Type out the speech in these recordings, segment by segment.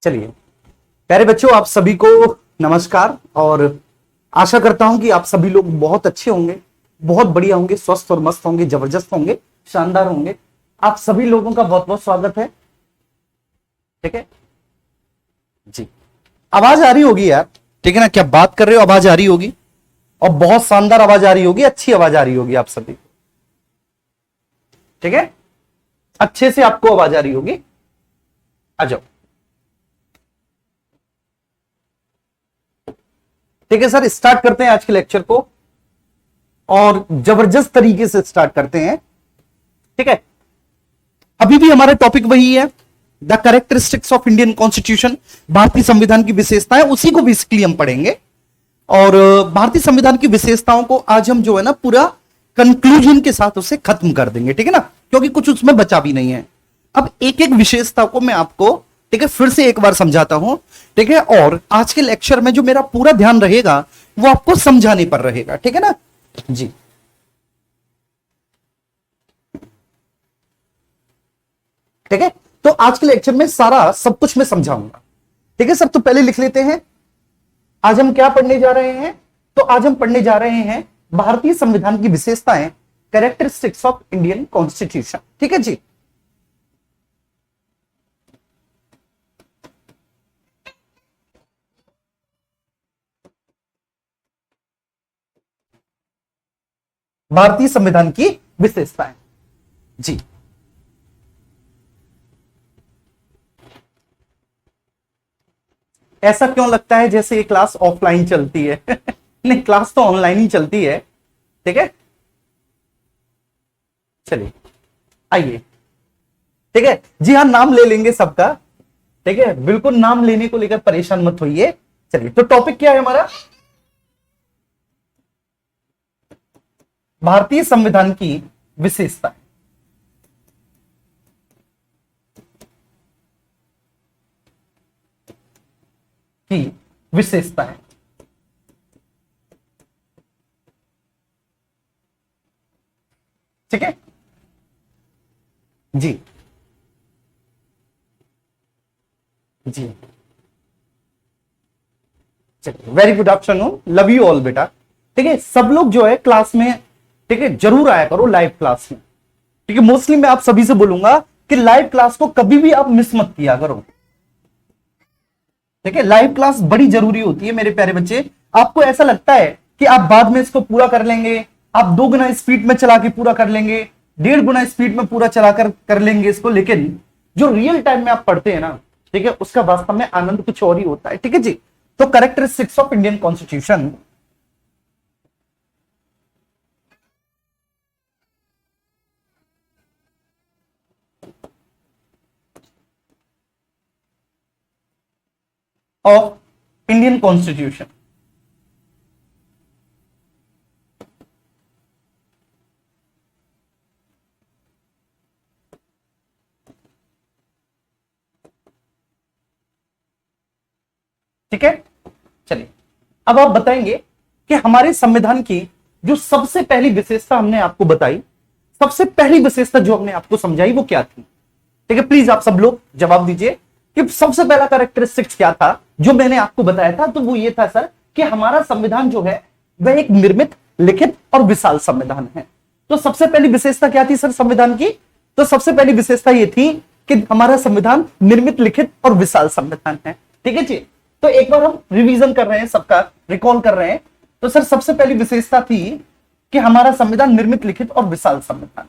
चलिए प्यारे बच्चों, आप सभी को नमस्कार। और आशा करता हूं कि आप सभी लोग बहुत अच्छे होंगे, बहुत बढ़िया होंगे, स्वस्थ और मस्त होंगे, जबरदस्त होंगे, शानदार होंगे। आप सभी लोगों का बहुत बहुत स्वागत है। ठीक है जी। आवाज आ रही होगी यार, ठीक है ना? क्या बात कर रहे हो, आवाज आ रही होगी और बहुत शानदार आवाज आ रही होगी, अच्छी आवाज आ रही होगी आप सभी। ठीक है, अच्छे से आपको आवाज आ रही होगी। आ जाओ। ठीक है सर, स्टार्ट करते हैं आज के लेक्चर को और जबरदस्त तरीके से स्टार्ट करते हैं। ठीक है, अभी भी हमारा टॉपिक वही है, the characteristics of Indian constitution, भारतीय संविधान की विशेषताएं, उसी को बेसिकली हम पढ़ेंगे। और भारतीय संविधान की विशेषताओं को आज हम जो है ना पूरा कंक्लूजन के साथ उसे खत्म कर देंगे। ठीक है ना, क्योंकि कुछ उसमें बचा भी नहीं है। अब एक एक विशेषता को मैं आपको, ठीक है, फिर से एक बार समझाता हूं। ठीक है, और आज के लेक्चर में जो मेरा पूरा ध्यान रहेगा वो आपको समझाने पर रहेगा। ठीक है ना जी। ठीक है, तो आज के लेक्चर में सारा सब कुछ मैं समझाऊंगा। ठीक है सर, तो पहले लिख लेते हैं आज हम क्या पढ़ने जा रहे हैं। तो आज हम पढ़ने जा रहे हैं भारतीय संविधान की विशेषताएं, कैरेक्टरिस्टिक्स ऑफ इंडियन कॉन्स्टिट्यूशन। ठीक है जी। भारतीय संविधान की विशेषताएं जी। ऐसा क्यों लगता है जैसे ये क्लास ऑफलाइन चलती है? नहीं, क्लास तो ऑनलाइन ही चलती है। ठीक है, चलिए आइए। ठीक है जी, हाँ, नाम ले लेंगे सबका। ठीक है, बिल्कुल नाम लेने को लेकर परेशान मत होइए। चलिए, तो टॉपिक क्या है हमारा? भारतीय संविधान की विशेषता की विशेषताएं। ठीक है जी जी। चलिए, very good afternoon, love you all बेटा। ठीक है, सब लोग जो है क्लास में, ठीक है, जरूर आया करो लाइव क्लास में। ठीक है, मोस्टली मैं आप सभी से बोलूंगा कि लाइव क्लास को कभी भी आप मिस मत किया करो। ठीक है, लाइव क्लास बड़ी जरूरी होती है मेरे प्यारे बच्चे। आपको ऐसा लगता है कि आप बाद में इसको पूरा कर लेंगे, आप 2 गुना स्पीड में चला के पूरा कर लेंगे, 1.5 गुना स्पीड में पूरा चलाकर कर लेंगे इसको, लेकिन जो रियल टाइम में आप पढ़ते हैं ना, ठीक है, उसका वास्तव में आनंद कुछ और ही होता है। ठीक है जी। तो characteristics of Indian constitution, of Indian constitution. ठीक है, चलिए अब आप बताएंगे कि हमारे संविधान की जो सबसे पहली विशेषता हमने आपको बताई, सबसे पहली विशेषता जो हमने आपको समझाई वो क्या थी? ठीक है, प्लीज आप सब लोग जवाब दीजिए कि सबसे पहला कैरेक्टरिस्टिक्स क्या था जो मैंने आपको बताया था। तो वो ये था सर कि हमारा संविधान जो है वह एक निर्मित, लिखित और विशाल संविधान है। तो सबसे पहली विशेषता क्या थी सर संविधान की? तो सबसे पहली विशेषता ये थी कि हमारा संविधान निर्मित, लिखित और विशाल संविधान है। ठीक है जी। तो एक बार हम रिवीजन कर रहे हैं, सबका रिकॉल कर रहे हैं। तो सर सबसे पहली विशेषता थी कि हमारा संविधान निर्मित, लिखित और विशाल संविधान।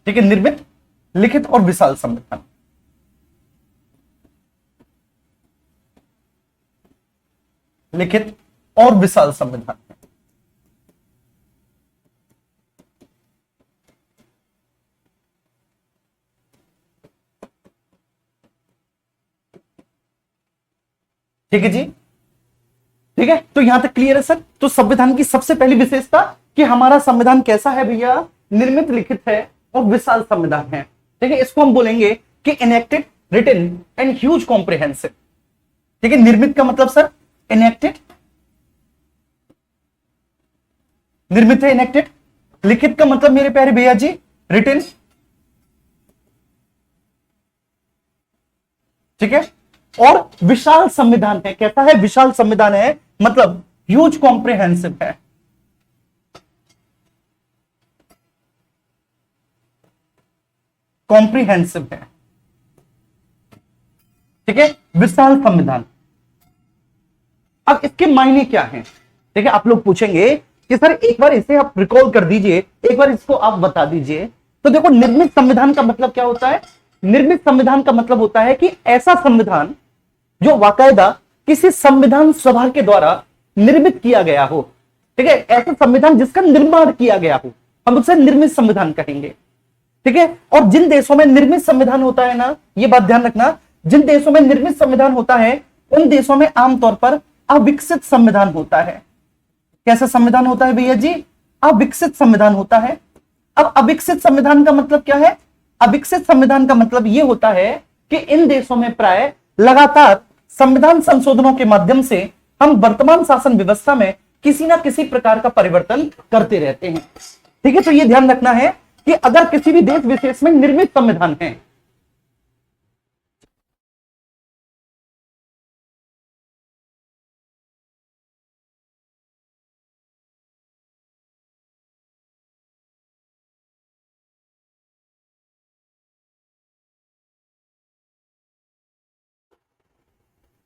ठीक है, निर्मित, लिखित और विशाल संविधान। लिखित और विशाल संविधान। ठीक है जी। ठीक है, तो यहां तक क्लियर है सर। तो संविधान की सबसे पहली विशेषता कि हमारा संविधान कैसा है भैया? निर्मित, लिखित है और विशाल संविधान है। ठीक है, इसको हम बोलेंगे कि enacted, written and huge comprehensive. ठीक है, निर्मित का मतलब सर इनेक्टेड, निर्मित है इनेक्टेड। लिखित का मतलब मेरे प्यारे भैया जी रिटन, ठीक है। और विशाल संविधान है, कैसा है, विशाल संविधान है, मतलब ह्यूज कॉम्प्रिहेंसिव है, कॉम्प्रिहेंसिव है, ठीक है, विशाल संविधान। अब इसके मायने क्या हैं, ठीक है, आप लोग पूछेंगे कि सर एक बार इसे आप रिकॉल कर दीजिए, एक बार इसको आप बता दीजिए। तो देखो, निर्मित संविधान का मतलब क्या होता है, निर्मित संविधान का मतलब होता है कि ऐसा संविधान जो बाकायदा किसी संविधान सभा के द्वारा निर्मित किया गया हो, ठीक है, ऐसा संविधान जिसका निर्माण किया गया हो, हम उसे निर्मित संविधान कहेंगे, ठीक है। और जिन देशों में निर्मित संविधान होता है ना, ये बात ध्यान रखना, जिन देशों में निर्मित संविधान होता है उन देशों में आमतौर पर अविकसित संविधान होता है। कैसा संविधान होता है भैया जी, अविकसित संविधान होता है। अब अविकसित संविधान का मतलब क्या है, अविकसित संविधान का मतलब यह होता है कि इन देशों में प्राय लगातार संविधान संशोधनों के माध्यम से हम वर्तमान शासन व्यवस्था में किसी ना किसी प्रकार का परिवर्तन करते रहते हैं, ठीक है। तो यह ध्यान रखना है कि अगर किसी भी देश विशेष में निर्मित संविधान है,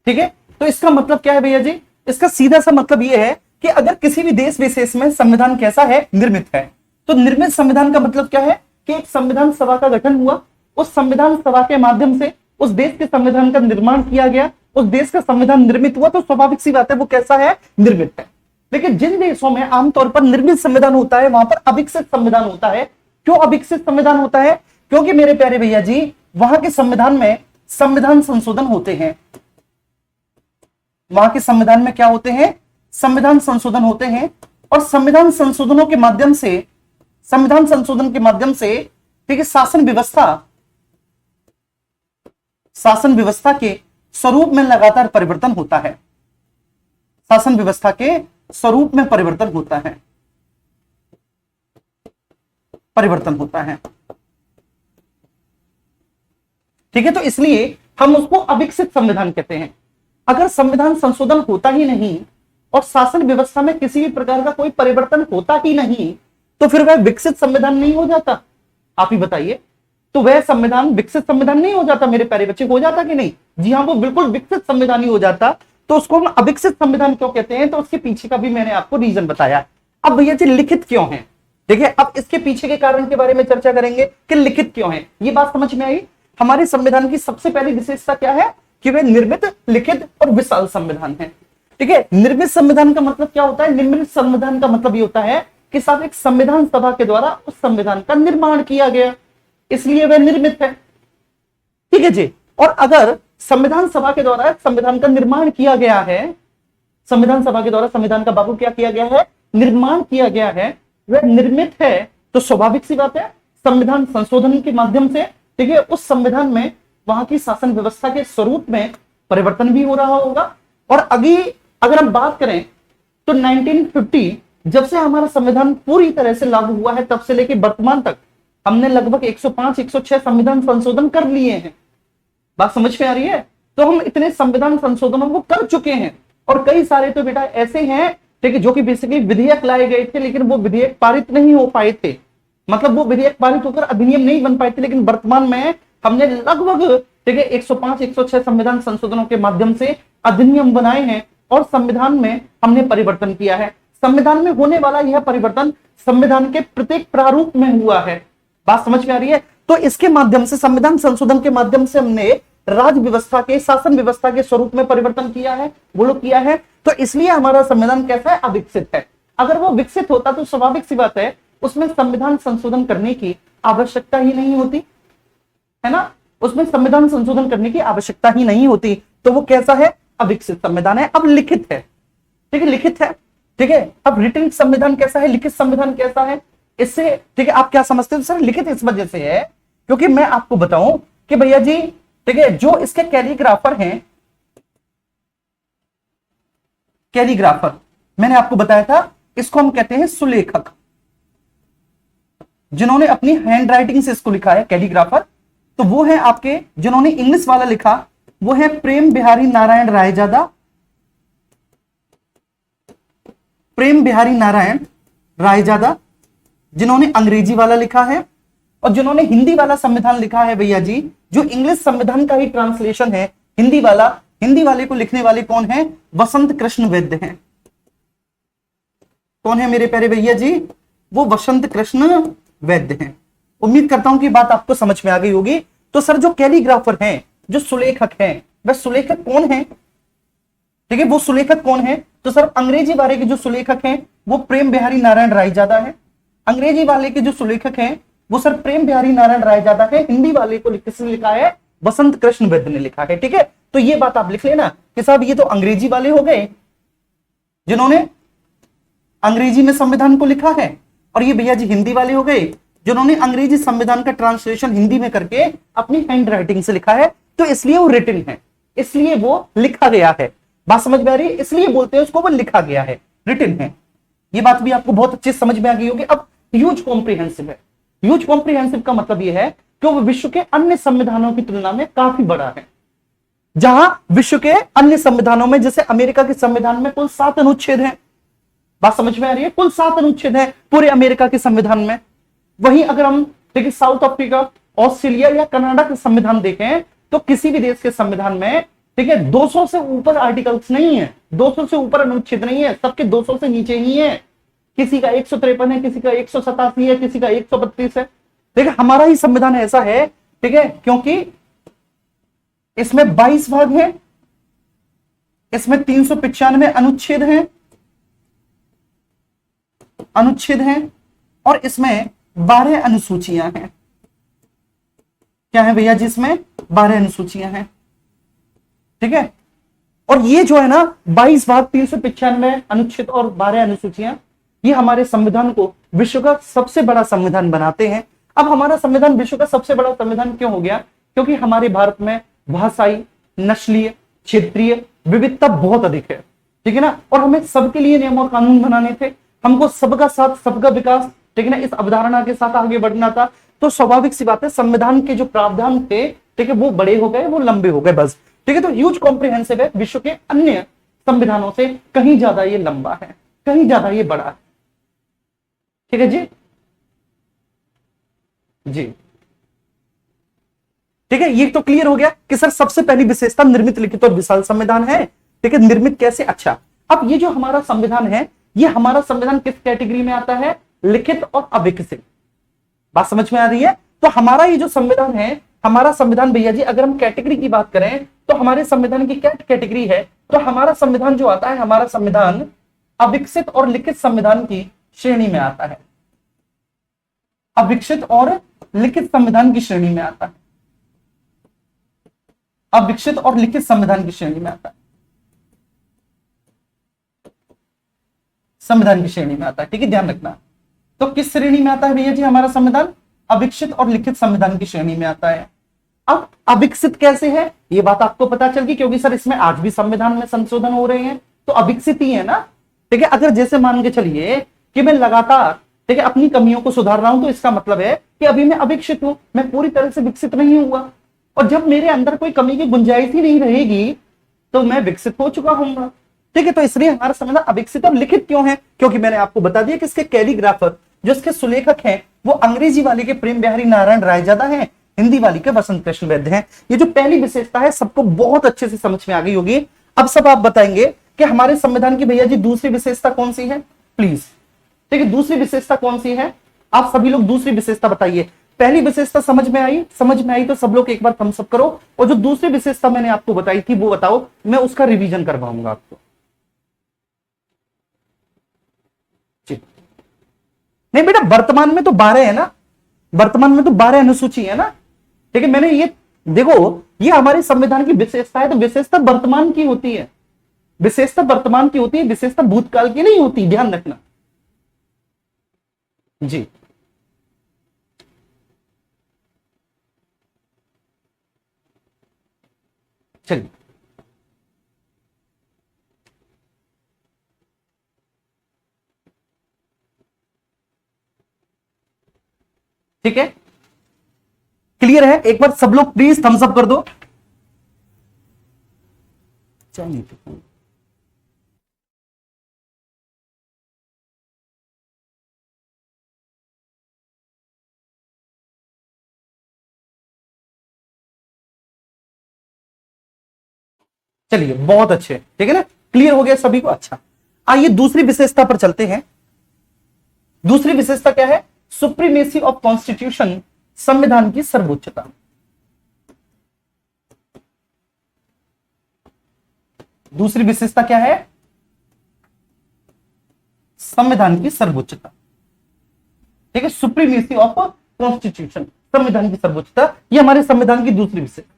ठीक है। तो इसका मतलब क्या है भैया जी, इसका सीधा सा मतलब यह है कि अगर किसी भी देश विशेष में संविधान कैसा है, निर्मित है, तो निर्मित संविधान का मतलब क्या है कि एक संविधान सभा का गठन हुआ, उस संविधान सभा के माध्यम से उस देश के संविधान का निर्माण किया गया, उस देश का संविधान निर्मित हुआ, तो स्वाभाविक सी बात है वो कैसा है, निर्मित है। लेकिन जिन देशों में आमतौर पर निर्मित संविधान होता है वहां पर अविकसित संविधान होता है। क्यों अविकसित संविधान होता है, क्योंकि मेरे प्यारे भैया जी वहां के संविधान में संविधान संशोधन होते हैं, वहां के संविधान में क्या होते हैं, संविधान संशोधन होते हैं। और संविधान संशोधनों के माध्यम से, संविधान संशोधन के माध्यम से, ठीक है, शासन व्यवस्था के स्वरूप में लगातार परिवर्तन होता है, शासन व्यवस्था के स्वरूप में परिवर्तन होता है, परिवर्तन होता है, ठीक है। तो इसलिए हम उसको अविकसित संविधान कहते हैं। अगर संविधान संशोधन होता ही नहीं और शासन व्यवस्था में किसी भी प्रकार का कोई परिवर्तन होता ही नहीं, तो फिर वह विकसित संविधान नहीं हो जाता, आप ही बताइए। तो वह संविधान विकसित संविधान नहीं हो जाता मेरे प्यारे बच्चे, हो जाता कि नहीं, जी हाँ, वो बिल्कुल विकसित संविधान ही हो जाता। तो उसको हम अविकसित संविधान क्यों कहते हैं, तो उसके पीछे का भी मैंने आपको रीजन बताया। अब भैया जी लिखित क्यों है, देखिए अब इसके पीछे के कारण के बारे में चर्चा करेंगे कि लिखित क्यों है, ये बात समझ में आई। हमारे संविधान की सबसे पहली विशेषता क्या है कि वह निर्मित, लिखित और विशाल संविधान है, ठीक है। निर्मित संविधान का मतलब क्या होता है, निर्मित संविधान का मतलब ये होता है कि साहब एक संविधान सभा के द्वारा उस संविधान का निर्माण किया गया, इसलिए वह निर्मित है, ठीक है जी। और अगर संविधान सभा के द्वारा संविधान का निर्माण किया गया है, संविधान सभा के द्वारा संविधान का बाबू क्या किया गया है, निर्माण किया गया है, वह निर्मित है, तो स्वाभाविक सी बात है संविधान संशोधन के माध्यम से, ठीक है, उस संविधान में वहां की शासन व्यवस्था के स्वरूप में परिवर्तन भी हो रहा होगा। और अगर हम बात करें तो 1950 जब से हमारा संविधान पूरी तरह से लागू हुआ है, तब से लेकर वर्तमान तक हमने लगभग 105 106 संविधान संशोधन कर लिए हैं, बात समझ में आ रही है। तो हम इतने संविधान संशोधनों को कर चुके हैं, और कई सारे तो बेटा ऐसे हैं, ठीक है, जो कि बेसिकली विधेयक लाए गए थे, लेकिन वो विधेयक पारित नहीं हो पाए थे, मतलब वो विधेयक पारित होकर अधिनियम नहीं बन पाए थे। लेकिन वर्तमान में हमने लगभग, ठीक है, 105 106 संविधान संशोधनों के माध्यम से अधिनियम बनाए हैं, और संविधान में हमने परिवर्तन किया है। संविधान में होने वाला यह परिवर्तन संविधान के प्रत्येक प्रारूप में हुआ है, बात समझ में आ रही है। तो इसके माध्यम से, संविधान संशोधन के माध्यम से हमने राज्य व्यवस्था के, शासन व्यवस्था के स्वरूप में परिवर्तन किया है, वो लोग किया है। तो इसलिए हमारा संविधान कैसा है, अविकसित है। अगर वो विकसित होता तो स्वाभाविक सी बात है उसमें संविधान संशोधन करने की आवश्यकता ही नहीं होती, है ना, उसमें संविधान संशोधन करने की आवश्यकता ही नहीं होती। तो वो कैसा है, अविकसित संविधान है। अब लिखित है, ठीक है, लिखित है, ठीक है। अब रिटन संविधान कैसा है, लिखित संविधान कैसा है, इससे, ठीक है, आप क्या समझते हो सर, लिखित इस वजह से है क्योंकि मैं आपको बताऊं कि भैया जी, ठीक है, जो इसके कैलीग्राफर हैं, कैलीग्राफर मैंने आपको बताया था, इसको हम कहते हैं सुलेखक, जिन्होंने अपनी हैंड राइटिंग से इसको लिखा है, कैलीग्राफर, तो वो है आपके, जिन्होंने इंग्लिश वाला लिखा वो है प्रेम बिहारी नारायण रायजादा, प्रेम बिहारी नारायण रायजादा, जिन्होंने अंग्रेजी वाला लिखा है। और जिन्होंने हिंदी वाला संविधान लिखा है भैया जी, जो इंग्लिश संविधान का ही ट्रांसलेशन है हिंदी वाला, हिंदी वाले को लिखने वाले कौन है? वसंत कृष्ण वैद्य हैं। कौन है मेरे प्यारे भैया जी? वो वसंत कृष्ण वैद्य हैं। उम्मीद करता हूं कि बात आपको समझ में आ गई होगी। तो सर जो कैलीग्राफर हैं, जो सुलेखक हैं, वह सुलेखक कौन है? ठीक है, वो सुलेखक कौन है? तो सर अंग्रेजी वाले के जो सुलेखक हैं वो प्रेम बिहारी नारायण रायजादा है। अंग्रेजी वाले के जो सुलेखक हैं वो सर प्रेम बिहारी नारायण रायजादा है। हिंदी वाले को किसने लिखा है? वसंत कृष्ण वैद्य ने लिखा है। ठीक है, तो ये बात आप लिख लेना कि साहब ये तो अंग्रेजी वाले हो गए जिन्होंने अंग्रेजी में संविधान को लिखा है, और ये भैया जी हिंदी वाले हो गए जिन्होंने अंग्रेजी संविधान का ट्रांसलेशन हिंदी में करके अपनी हैंड राइटिंग से लिखा है। तो इसलिए वो रिटन है, इसलिए वो लिखा गया है। बात समझ में आ रही है? इसलिए बोलते हैं उसको वो लिखा गया है, रिटन है। ये बात भी आपको बहुत अच्छे समझ में आ गई होगी। अब ह्यूज कॉम्प्रिहेंसिव है। ह्यूज कॉम्प्रिहेंसिव का मतलब यह है कि वो विश्व के अन्य संविधानों की तुलना में काफी बड़ा है। जहां विश्व के अन्य संविधानों में, जैसे अमेरिका के संविधान में कुल 7 अनुच्छेद हैं। बात समझ में आ रही है? कुल 7 अनुच्छेद हैं पूरे अमेरिका के संविधान में। वहीं अगर हम देखिए साउथ अफ्रीका, ऑस्ट्रेलिया या कनाडा के संविधान देखें तो किसी भी देश के संविधान में, ठीक है, 200 से ऊपर आर्टिकल्स नहीं है, 200 से ऊपर अनुच्छेद नहीं है, सबके 200 से नीचे ही है। किसी का 153 है, किसी का 187 है, किसी का 132 है। देखिए हमारा ही संविधान ऐसा है, ठीक है, क्योंकि इसमें 22 भाग हैं, इसमें 395 अनुच्छेद हैं और इसमें 12 अनुसूचियां हैं। क्या है भैया जी? इसमें 12 अनुसूचियां हैं। ठीक है, और ये जो है ना 22 भाग, 395 अनुच्छेद और 12 अनुसूचियां, ये हमारे संविधान को विश्व का सबसे बड़ा संविधान बनाते हैं। अब हमारा संविधान विश्व का सबसे बड़ा संविधान क्यों हो गया? क्योंकि हमारे भारत में भाषाई, नस्लीय, क्षेत्रीय विविधता बहुत अधिक है। ठीक है ना, और हमें सबके लिए नियम और कानून बनाने थे। हमको सबका साथ सबका विकास, ठीक है ना, इस अवधारणा के साथ आगे बढ़ना था। तो स्वाभाविक सी बात है संविधान के जो प्रावधान थे, ठीक है, वो बड़े हो गए, वो लंबे हो गए, बस। ठीक है, तो ह्यूज कॉम्प्रिहेंसिव है, विश्व के अन्य संविधानों से कहीं ज्यादा ये लंबा है, कहीं ज्यादा ये बड़ा है। ठीक है जी, जी ठीक है, ये तो क्लियर हो गया कि सर सबसे पहली विशेषता निर्मित, लिखित और विशाल संविधान है। ठीक है, निर्मित कैसे? अच्छा, अब ये जो हमारा संविधान है, ये हमारा संविधान किस कैटेगरी में आता है? लिखित और अविकसित। बात समझ में आ रही है? तो हमारा ये जो संविधान है, हमारा संविधान भैया जी, अगर हम कैटेगरी की बात करें तो हमारे संविधान की क्या कैटेगरी है? तो हमारा संविधान जो आता है, हमारा संविधान अविकसित और लिखित संविधान की श्रेणी में आता है। अविकसित और लिखित संविधान की श्रेणी में आता है, अविकसित और लिखित संविधान की श्रेणी में आता है, संविधान की श्रेणी में आता है। ठीक है, ध्यान रखना। तो किस श्रेणी में आता है भैया जी हमारा संविधान? अविकसित और लिखित संविधान की श्रेणी में आता है। अब अविकसित कैसे है, ये बात आपको पता चल गई, क्योंकि सर इसमें आज भी संविधान में संशोधन हो रहे हैं, तो अविकसित ही है ना। ठीक है, अगर जैसे मान के चलिए कि मैं लगातार, ठीक है, अपनी कमियों को सुधार रहा हूं, तो इसका मतलब है कि अभी मैं अविकसित हूं, मैं पूरी तरह से विकसित नहीं हुआ। और जब मेरे अंदर कोई कमी की गुंजाइश ही नहीं रहेगी तो मैं विकसित हो चुका हूंगा। ठीक है, तो इसलिए हमारा संविधान अविकसित और लिखित क्यों है? क्योंकि मैंने आपको बता दिया कि इसके कैलीग्राफर, जो इसके सुलेखक हैं, वो अंग्रेजी वाले के प्रेम बिहारी नारायण रायजादा हैं, हिंदी वाली के वसंत कृष्ण वैद्य हैं। ये जो पहली विशेषता है सबको बहुत अच्छे से समझ में आ गई होगी। अब सब आप बताएंगे कि हमारे संविधान की भैया जी दूसरी विशेषता कौन सी है, प्लीज। ठीक है, दूसरी विशेषता कौन सी है? आप सभी लोग दूसरी विशेषता बताइए। पहली विशेषता समझ में आई? समझ में आई तो सब लोग एक बार थम्स अप करो, और जो दूसरी विशेषता मैंने आपको बताई थी वो बताओ, मैं उसका रिवीजन करवाऊंगा आपको। नहीं बेटा, वर्तमान में तो 12 है ना, वर्तमान में तो 12 अनुसूची है ना। ठीक है, मैंने ये देखो, ये हमारे संविधान की विशेषता है, तो विशेषता वर्तमान की होती है, विशेषता वर्तमान की होती है, विशेषता भूतकाल की नहीं होती, ध्यान रखना जी। चलिए, ठीक है, क्लियर है? एक बार सब लोग प्लीज थम्स अप कर दो। चलिए बहुत अच्छे, ठीक है ना, क्लियर हो गया सभी को। अच्छा, आइए दूसरी विशेषता पर चलते हैं। दूसरी विशेषता क्या है? सुप्रीमेसी ऑफ कॉन्स्टिट्यूशन, संविधान की सर्वोच्चता। दूसरी विशेषता क्या है? संविधान की सर्वोच्चता। ठीक है, सुप्रीमेसी ऑफ कॉन्स्टिट्यूशन, संविधान की सर्वोच्चता, ये हमारे संविधान की दूसरी विशेषता।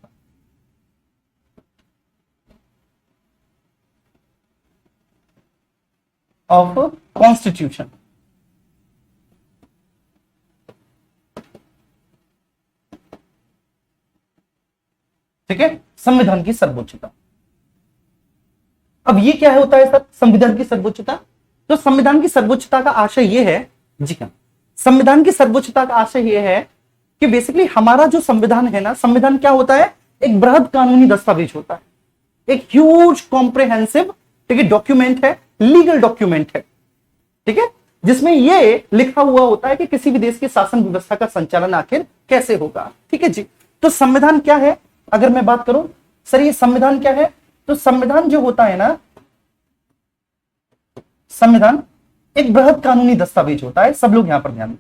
ऑफ कॉन्स्टिट्यूशन, ठीक है, संविधान की सर्वोच्चता। अब ये क्या होता है सर, संविधान की सर्वोच्चता? तो संविधान की सर्वोच्चता का आशय यह है, जी हाँ, संविधान की सर्वोच्चता का आशय यह है कि बेसिकली हमारा जो संविधान है ना, संविधान क्या होता है? एक बृहद कानूनी दस्तावेज होता है, एक ह्यूज कॉम्प्रिहेंसिव, ठीक है, डॉक्यूमेंट है, लीगल डॉक्यूमेंट है, ठीक है, जिसमें यह लिखा हुआ होता है कि किसी भी देश की शासन व्यवस्था का संचालन आखिर कैसे होगा। ठीक है जी, तो संविधान क्या है? अगर मैं बात करूं सर, ये संविधान क्या है? तो संविधान जो होता है ना, संविधान एक बृहद कानूनी दस्तावेज होता है। सब लोग यहां पर ध्यान दें,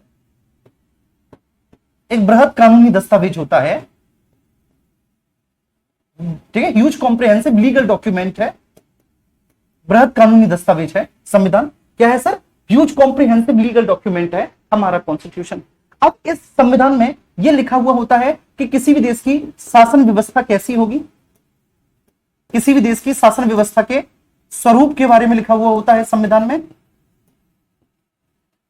एक बृहद कानूनी दस्तावेज होता है, ठीक है, ह्यूज कॉम्प्रिहेंसिव लीगल डॉक्यूमेंट है, बृहद कानूनी दस्तावेज है संविधान। क्या है sir? Huge comprehensive legal document है हमारा कॉन्स्टिट्यूशन। अब इस संविधान में यह लिखा हुआ होता है कि किसी भी देश की शासन व्यवस्था कैसी होगी, किसी भी देश की शासन व्यवस्था के स्वरूप के बारे में लिखा हुआ होता है संविधान में।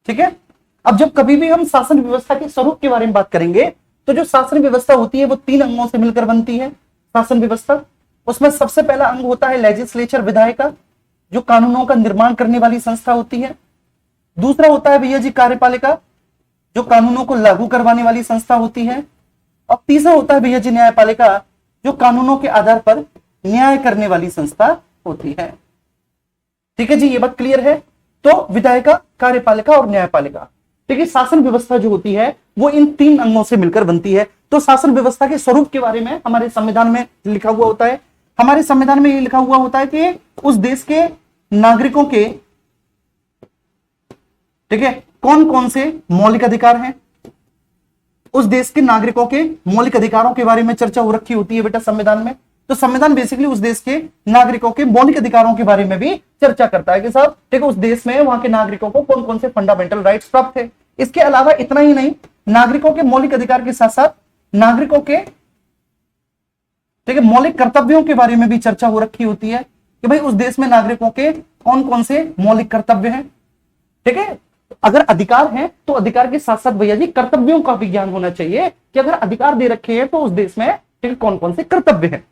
ठीक है, अब जब कभी भी हम शासन व्यवस्था के स्वरूप के बारे में बात करेंगे, तो जो शासन व्यवस्था होती है वो 3 अंगों से मिलकर बनती है शासन व्यवस्था। उसमें सबसे पहला अंग होता है लेजिस्लेचर, विधायिका, जो कानूनों का निर्माण करने वाली संस्था होती है। दूसरा होता है भैया जी कार्यपालिका, जो कानूनों को लागू करवाने वाली संस्था होती है। और तीसरा होता है भैया जी न्यायपालिका, जो कानूनों के आधार पर न्याय करने वाली संस्था होती है। ठीक है जी, ये बात क्लियर है? तो विधायिका, कार्यपालिका और न्यायपालिका, ठीक है, शासन व्यवस्था जो होती है वो इन 3 अंगों से मिलकर बनती है। तो शासन व्यवस्था के स्वरूप के बारे में हमारे संविधान में लिखा हुआ होता है। हमारे संविधान में ये लिखा हुआ होता है कि उस देश के नागरिकों के, ठीक है, कौन कौन से मौलिक अधिकार हैं, उस देश के नागरिकों के मौलिक अधिकारों के बारे में चर्चा हो रखी होती है बेटा संविधान में। तो संविधान बेसिकली उस देश के नागरिकों के मौलिक अधिकारों के बारे में भी चर्चा करता है कि साहब, ठीक है, उस देश में वहां के नागरिकों को कौन कौन से फंडामेंटल राइट्स प्राप्त है। इसके अलावा इतना ही नहीं, नागरिकों के मौलिक अधिकार के साथ साथ नागरिकों के, ठीक है, मौलिक कर्तव्यों के बारे में भी चर्चा हो रखी होती है कि भाई उस देश में नागरिकों के कौन कौन से मौलिक कर्तव्य हैं। ठीक है, अगर अधिकार है तो अधिकार के साथ साथ भैया जी कर्तव्यों का भी ज्ञान होना चाहिए कि अगर अधिकार दे रखे हैं तो उस देश में, ठीक है, कौन कौन से कर्तव्य हैं।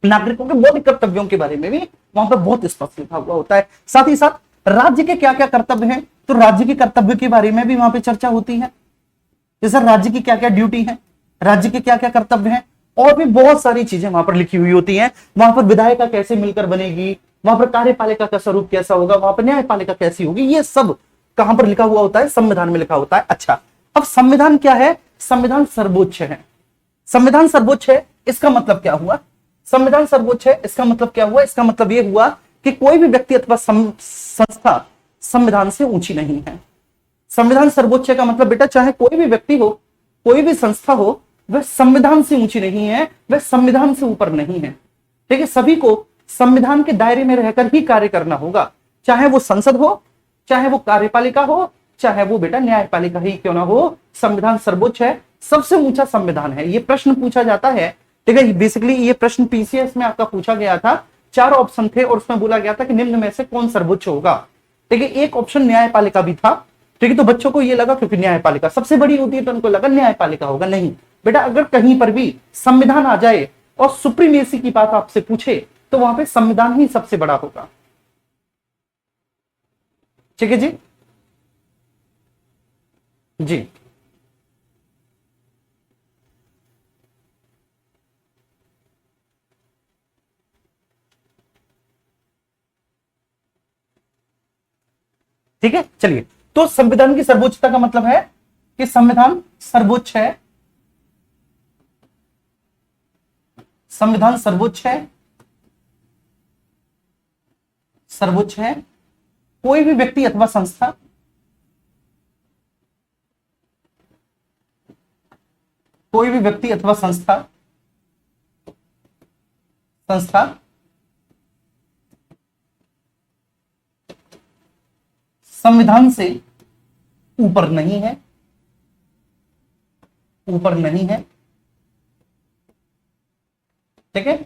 नागरिकों के मौलिक कर्तव्यों के बारे में भी वहां पर बहुत स्पष्ट लिखा हुआ होता है। साथ ही साथ राज्य के क्या क्या कर्तव्य हैं, तो राज्य के कर्तव्य के बारे में भी वहां पर चर्चा होती है। जैसे राज्य की क्या क्या ड्यूटी है, राज्य के क्या क्या कर्तव्य हैं, और भी बहुत सारी चीजें वहां पर लिखी हुई होती हैं। वहां पर विधायिका कैसे मिलकर बनेगी, वहां पर कार्यपालिका का स्वरूप कैसा होगा, वहां पर न्यायपालिका कैसी होगी, ये सब कहां पर लिखा हुआ होता है? संविधान में लिखा होता है। अच्छा, अब संविधान क्या है? संविधान सर्वोच्च है। संविधान सर्वोच्च है, इसका मतलब क्या हुआ? संविधान सर्वोच्च है, इसका मतलब क्या हुआ? इसका मतलब यह हुआ कि कोई भी व्यक्ति अथवा संस्था संविधान से ऊंची नहीं है। संविधान सर्वोच्च का मतलब बेटा, चाहे कोई भी व्यक्ति हो, कोई भी संस्था हो, वह संविधान से ऊंची नहीं है, वह संविधान से ऊपर नहीं है। ठीक है, सभी को संविधान के दायरे में रहकर ही कार्य करना होगा, चाहे वो संसद हो, चाहे वो कार्यपालिका हो, चाहे वो बेटा न्यायपालिका ही क्यों ना हो। संविधान सर्वोच्च है, सबसे ऊंचा संविधान है। ये प्रश्न पूछा जाता है, ठीक है, बेसिकली ये प्रश्न पीसीएस में आपका पूछा गया था। 4 ऑप्शन थे और उसमें बोला गया था कि निम्न में से कौन सर्वोच्च होगा। ठीक है, एक ऑप्शन न्यायपालिका भी था। ठीक है, तो बच्चों को ये लगा क्योंकि न्यायपालिका सबसे बड़ी होती है तो उनको लगा न्यायपालिका होगा। नहीं बेटा, अगर कहीं पर भी संविधान आ जाए और सुप्रीमेसी की बात आपसे पूछे तो वहां पे संविधान ही सबसे बड़ा होगा। ठीक है जी, जी ठीक है, चलिए। तो संविधान की सर्वोच्चता का मतलब है कि संविधान सर्वोच्च है, संविधान सर्वोच्च है, सर्वोच्च है। कोई भी व्यक्ति अथवा संस्था, कोई भी व्यक्ति अथवा संस्था, संस्था संविधान से ऊपर नहीं है, ऊपर नहीं है। ठीक है,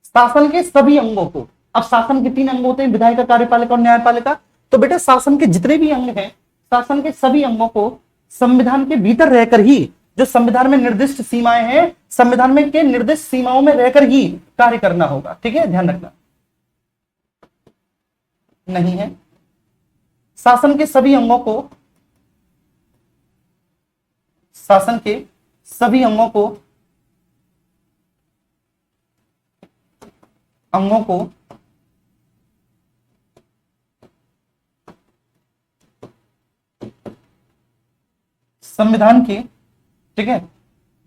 शासन के सभी अंगों को, अब शासन के 3 अंग होते हैं, विधायिका, कार्यपालिका और न्यायपालिका। तो बेटा शासन के जितने भी अंग हैं, शासन के सभी अंगों को संविधान के भीतर रहकर ही, जो संविधान में निर्दिष्ट सीमाएं हैं, संविधान में के निर्दिष्ट सीमाओं में रहकर ही कार्य करना होगा। ठीक है, ध्यान रखना। नहीं है, शासन के सभी अंगों को, शासन के सभी अंगों को, अंगों को संविधान के, ठीक है,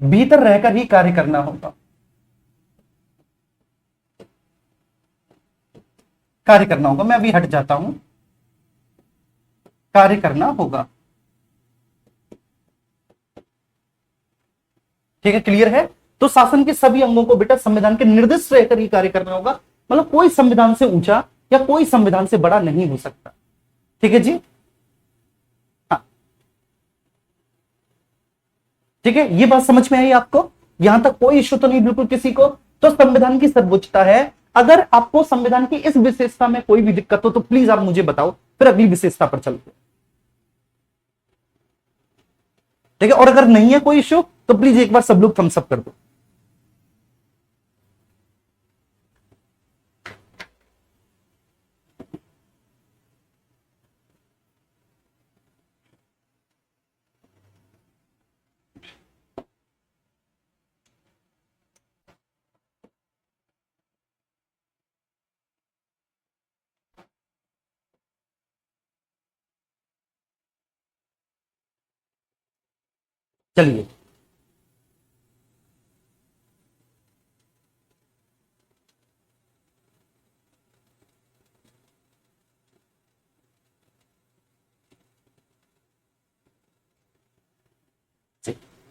भीतर रहकर ही कार्य करना होगा, कार्य करना होगा। मैं अभी हट जाता हूं, कार्य करना होगा। ठीक है, क्लियर है। तो शासन के सभी अंगों को बेटा संविधान के निर्दिष्ट रहकर ही कार्य करना होगा, मतलब कोई संविधान से ऊंचा या कोई संविधान से बड़ा नहीं हो सकता। ठीक है जी, हाँ, ठीक है, ये बात समझ में आई आपको? यहां तक कोई इश्यू तो नहीं बिल्कुल किसी को? तो संविधान की सर्वोच्चता है। अगर आपको संविधान की इस विशेषता में कोई भी दिक्कत हो तो प्लीज आप मुझे बताओ, फिर अगली विशेषता पर चलते हैं। ठीक है, और अगर नहीं है कोई इश्यू तो प्लीज एक बार सब लोग थम्स अप कर दो। चलिए,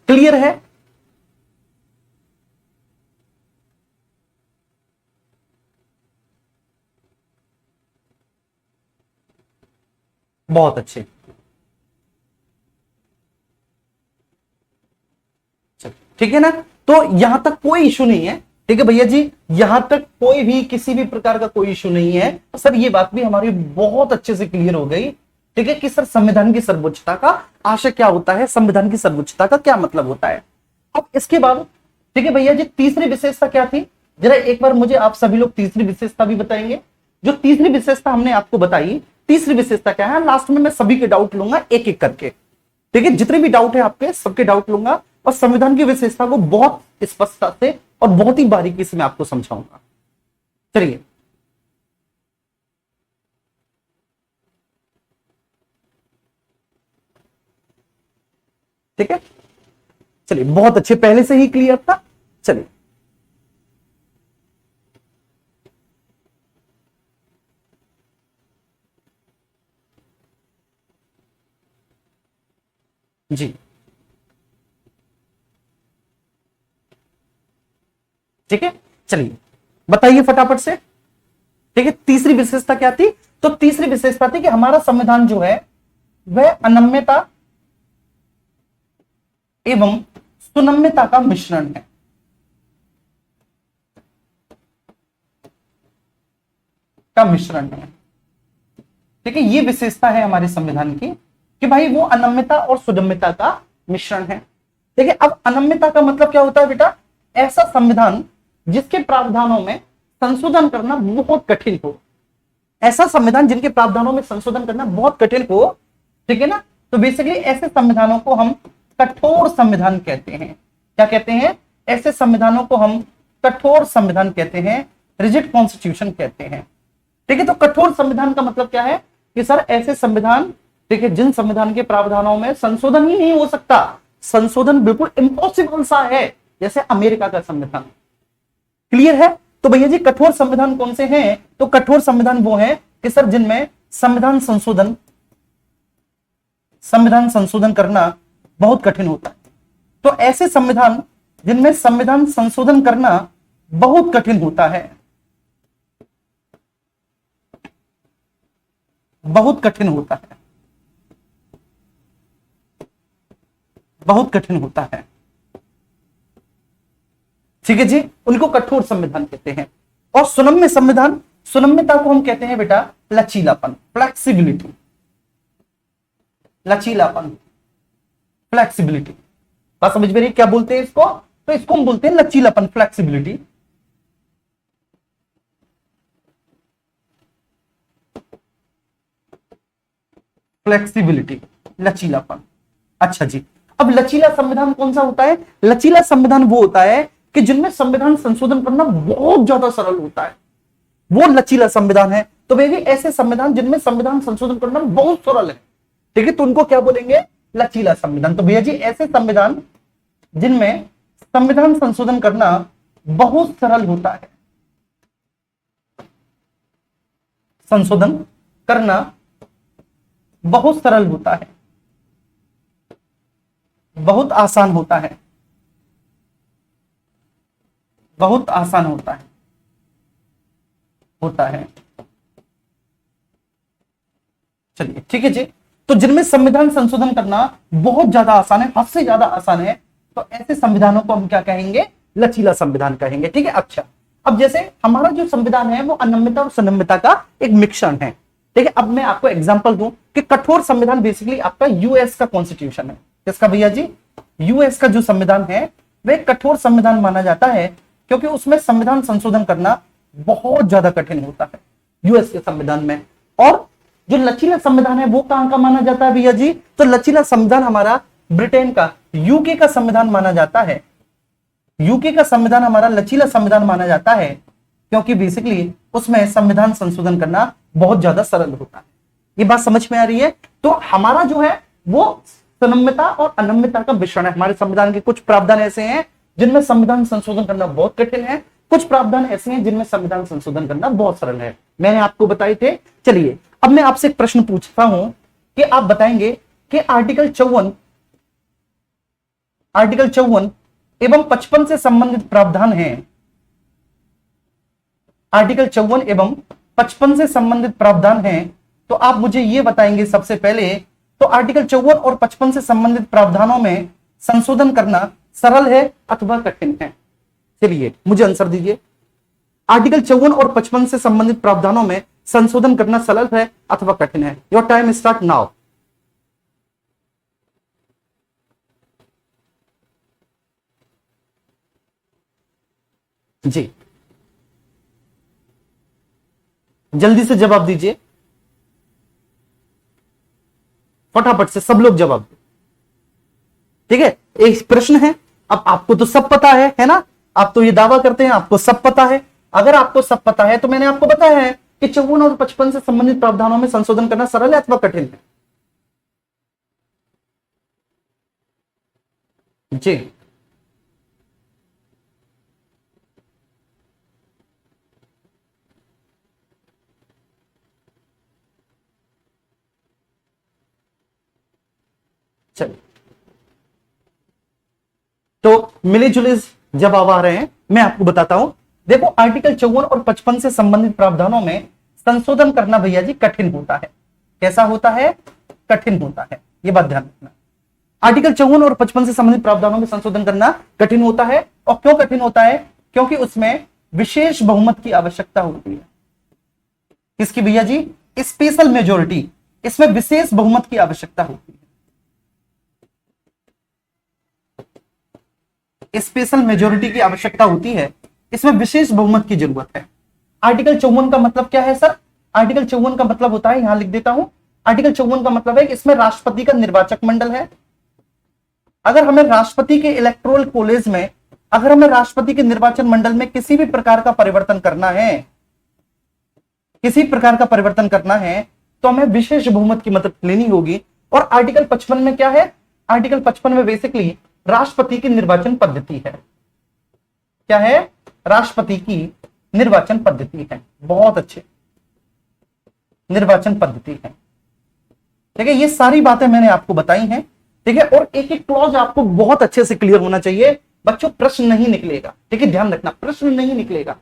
क्लियर है? बहुत अच्छे, ठीक है ना। तो यहां तक कोई इशू नहीं है। ठीक है भैया जी, यहां तक कोई भी किसी भी प्रकार का कोई इशू नहीं है सर। ये बात भी हमारी बहुत अच्छे से क्लियर हो गई। ठीक है कि सर संविधान की सर्वोच्चता का आशय क्या होता है, संविधान की सर्वोच्चता का क्या मतलब होता है। अब इसके बाद ठीक है भैया जी, तीसरी विशेषता क्या थी? जरा एक बार मुझे आप सभी लोग तीसरी विशेषता भी बताएंगे। जो तीसरी विशेषता हमने आपको बताई, तीसरी विशेषता क्या है? लास्ट में मैं सभी के डाउट लूंगा एक एक करके। ठीक है, जितने भी डाउट है आपके सबके डाउट लूंगा और संविधान की विशेषता को बहुत स्पष्टता से और बहुत ही बारीकी से मैं आपको समझाऊंगा। चलिए, ठीक है, चलिए, बहुत अच्छे, पहले से ही क्लियर था। चलिए, जी, ठीक है, चलिए बताइए फटाफट से। ठीक है, तीसरी विशेषता क्या थी? तो तीसरी विशेषता थी कि हमारा संविधान जो है वह अनम्यता एवं सुनम्यता का मिश्रण है। का मिश्रण है। ठीक है, ये विशेषता है हमारे संविधान की कि भाई वो अनम्यता और सुगम्यता का मिश्रण है। ठीक है, अब अनम्यता का मतलब क्या होता है बेटा? ऐसा संविधान जिसके प्रावधानों में संशोधन करना बहुत कठिन हो। ऐसा संविधान जिनके प्रावधानों में संशोधन करना बहुत कठिन हो। ठीक है ना, तो बेसिकली ऐसे संविधानों को हम कठोर संविधान कहते हैं। क्या कहते हैं? ऐसे संविधानों को हम कठोर संविधान कहते हैं, रिजिड कॉन्स्टिट्यूशन कहते हैं। ठीक है, तो कठोर संविधान का मतलब क्या है? कि सर ऐसे संविधान, देखिए जिन संविधान के प्रावधानों में संशोधन ही नहीं हो सकता, संशोधन बिल्कुल इम्पॉसिबल सा है, जैसे अमेरिका का संविधान। क्लियर है? तो भैया जी कठोर संविधान कौन से हैं? तो कठोर संविधान वो है कि सर जिनमें संविधान संशोधन करना बहुत कठिन होता है। तो ऐसे संविधान जिनमें संविधान संशोधन करना बहुत कठिन होता है, बहुत कठिन होता है, बहुत कठिन होता है, ठीक है जी, उनको कठोर संविधान कहते हैं। और सुनम्य संविधान, सुनम्यता को हम कहते हैं बेटा लचीलापन, फ्लेक्सिबिलिटी, लचीलापन, फ्लेक्सिबिलिटी। बात समझ में रही क्या बोलते हैं इसको? तो इसको हम बोलते हैं लचीलापन, फ्लेक्सिबिलिटी। फ्लेक्सिबिलिटी, लचीलापन। अच्छा जी, अब लचीला संविधान कौन सा होता है? लचीला संविधान वो होता है कि जिनमें संविधान संशोधन करना बहुत ज्यादा सरल होता है, वो लचीला संविधान है। तो बेबी ऐसे संविधान जिनमें संविधान संशोधन करना बहुत सरल है, ठीक है, तो उनको क्या बोलेंगे? लचीला संविधान। तो भैया जी ऐसे संविधान जिनमें संविधान संशोधन करना बहुत सरल होता है, संशोधन करना बहुत सरल होता है, बहुत आसान होता है, बहुत आसान होता है, होता है। चलिए ठीक है जी, तो जिनमें संविधान संशोधन करना बहुत ज्यादा आसान है, हद से ज्यादा आसान है, तो ऐसे संविधानों को हम क्या कहेंगे? लचीला संविधान कहेंगे। ठीक है, अच्छा अब जैसे हमारा जो संविधान है वो अनम्यता और संयम्यता का एक मिश्रण है। ठीक है, अब मैं आपको एग्जांपल दूं कि कठोर संविधान बेसिकली आपका यूएस का कॉन्स्टिट्यूशन है। किसका भैया जी? यूएस का जो संविधान है वह कठोर संविधान माना जाता है, क्योंकि उसमें संविधान संशोधन करना बहुत ज्यादा कठिन होता है यूएस के संविधान में। और जो लचीला संविधान है वो कहां का माना जाता है भैया जी? तो लचीला संविधान हमारा ब्रिटेन का, यूके का संविधान माना जाता है। यूके का संविधान हमारा लचीला संविधान माना जाता है, क्योंकि बेसिकली उसमें संविधान संशोधन करना बहुत ज्यादा सरल होता है। ये बात समझ में आ रही है? तो हमारा जो है वो संयम्यता और अनम्यता का मिश्रण है। हमारे संविधान के कुछ प्रावधान ऐसे हैं जिनमें संविधान संशोधन करना बहुत कठिन है, कुछ प्रावधान ऐसे हैं जिनमें संविधान संशोधन करना बहुत सरल है। मैंने आपको बताए थे। चलिए अब मैं आपसे एक प्रश्न पूछता हूं कि आप बताएंगे कि आर्टिकल 54 एवं 55 से संबंधित प्रावधान हैं। आर्टिकल 54 एवं 55 से संबंधित प्रावधान हैं, तो आप मुझे यह बताएंगे सबसे पहले, तो आर्टिकल 54 और 55 से संबंधित प्रावधानों में संशोधन करना सरल है अथवा कठिन है? चलिए मुझे आंसर दीजिए। आर्टिकल 54 और 55 से संबंधित प्रावधानों में संशोधन करना सरल है अथवा कठिन है? Your time start now. जी जल्दी से जवाब दीजिए, फटाफट से सब लोग जवाब दो। ठीक है, एक प्रश्न है। अब आपको तो सब पता है ना? आप तो ये दावा करते हैं आपको सब पता है। अगर आपको सब पता है तो मैंने आपको बताया है कि 54 और 55 से संबंधित प्रावधानों में संशोधन करना सरल है अथवा कठिन है? जी चलिए, तो मिले जुले जवाब आ रहे हैं, मैं आपको बताता हूं। देखो आर्टिकल 54 और 55 से संबंधित प्रावधानों में संशोधन करना भैया जी कठिन होता है। कैसा होता है? कठिन होता है, ये बात ध्यान रखना। आर्टिकल 54 और 55 से संबंधित प्रावधानों में संशोधन करना कठिन होता है। और क्यों कठिन होता है? क्योंकि उसमें विशेष बहुमत की आवश्यकता होती है। किसकी भैया जी? स्पेशल मेजोरिटी, इसमें विशेष बहुमत की आवश्यकता होती है। स्पेशल मेजोरिटी की आवश्यकता होती है, इसमें विशेष बहुमत की जरूरत है। आर्टिकल 54 का मतलब क्या है सर? आर्टिकल 54 का मतलब होता है, यहां लिख देता हूं, आर्टिकल 54 का मतलब है कि इसमें राष्ट्रपति का निर्वाचक मंडल है। अगर हमें राष्ट्रपति के इलेक्टोरल कॉलेज में, अगर हमें राष्ट्रपति के निर्वाचन मंडल में किसी भी प्रकार का परिवर्तन करना है, किसी प्रकार का परिवर्तन करना है, तो तो हमें विशेष बहुमत की मदद लेनी होगी। और आर्टिकल 55 में क्या है? आर्टिकल 55 में बेसिकली राष्ट्रपति की निर्वाचन पद्धति है। क्या है? राष्ट्रपति की निर्वाचन पद्धति है। बहुत अच्छे, निर्वाचन पद्धति है। ठीक है, ये सारी बातें मैंने आपको बताई हैं। ठीक है, और एक एक क्लॉज आपको बहुत अच्छे से क्लियर होना चाहिए बच्चों। प्रश्न नहीं निकलेगा, ठीक है, ध्यान रखना, प्रश्न नहीं निकलेगा।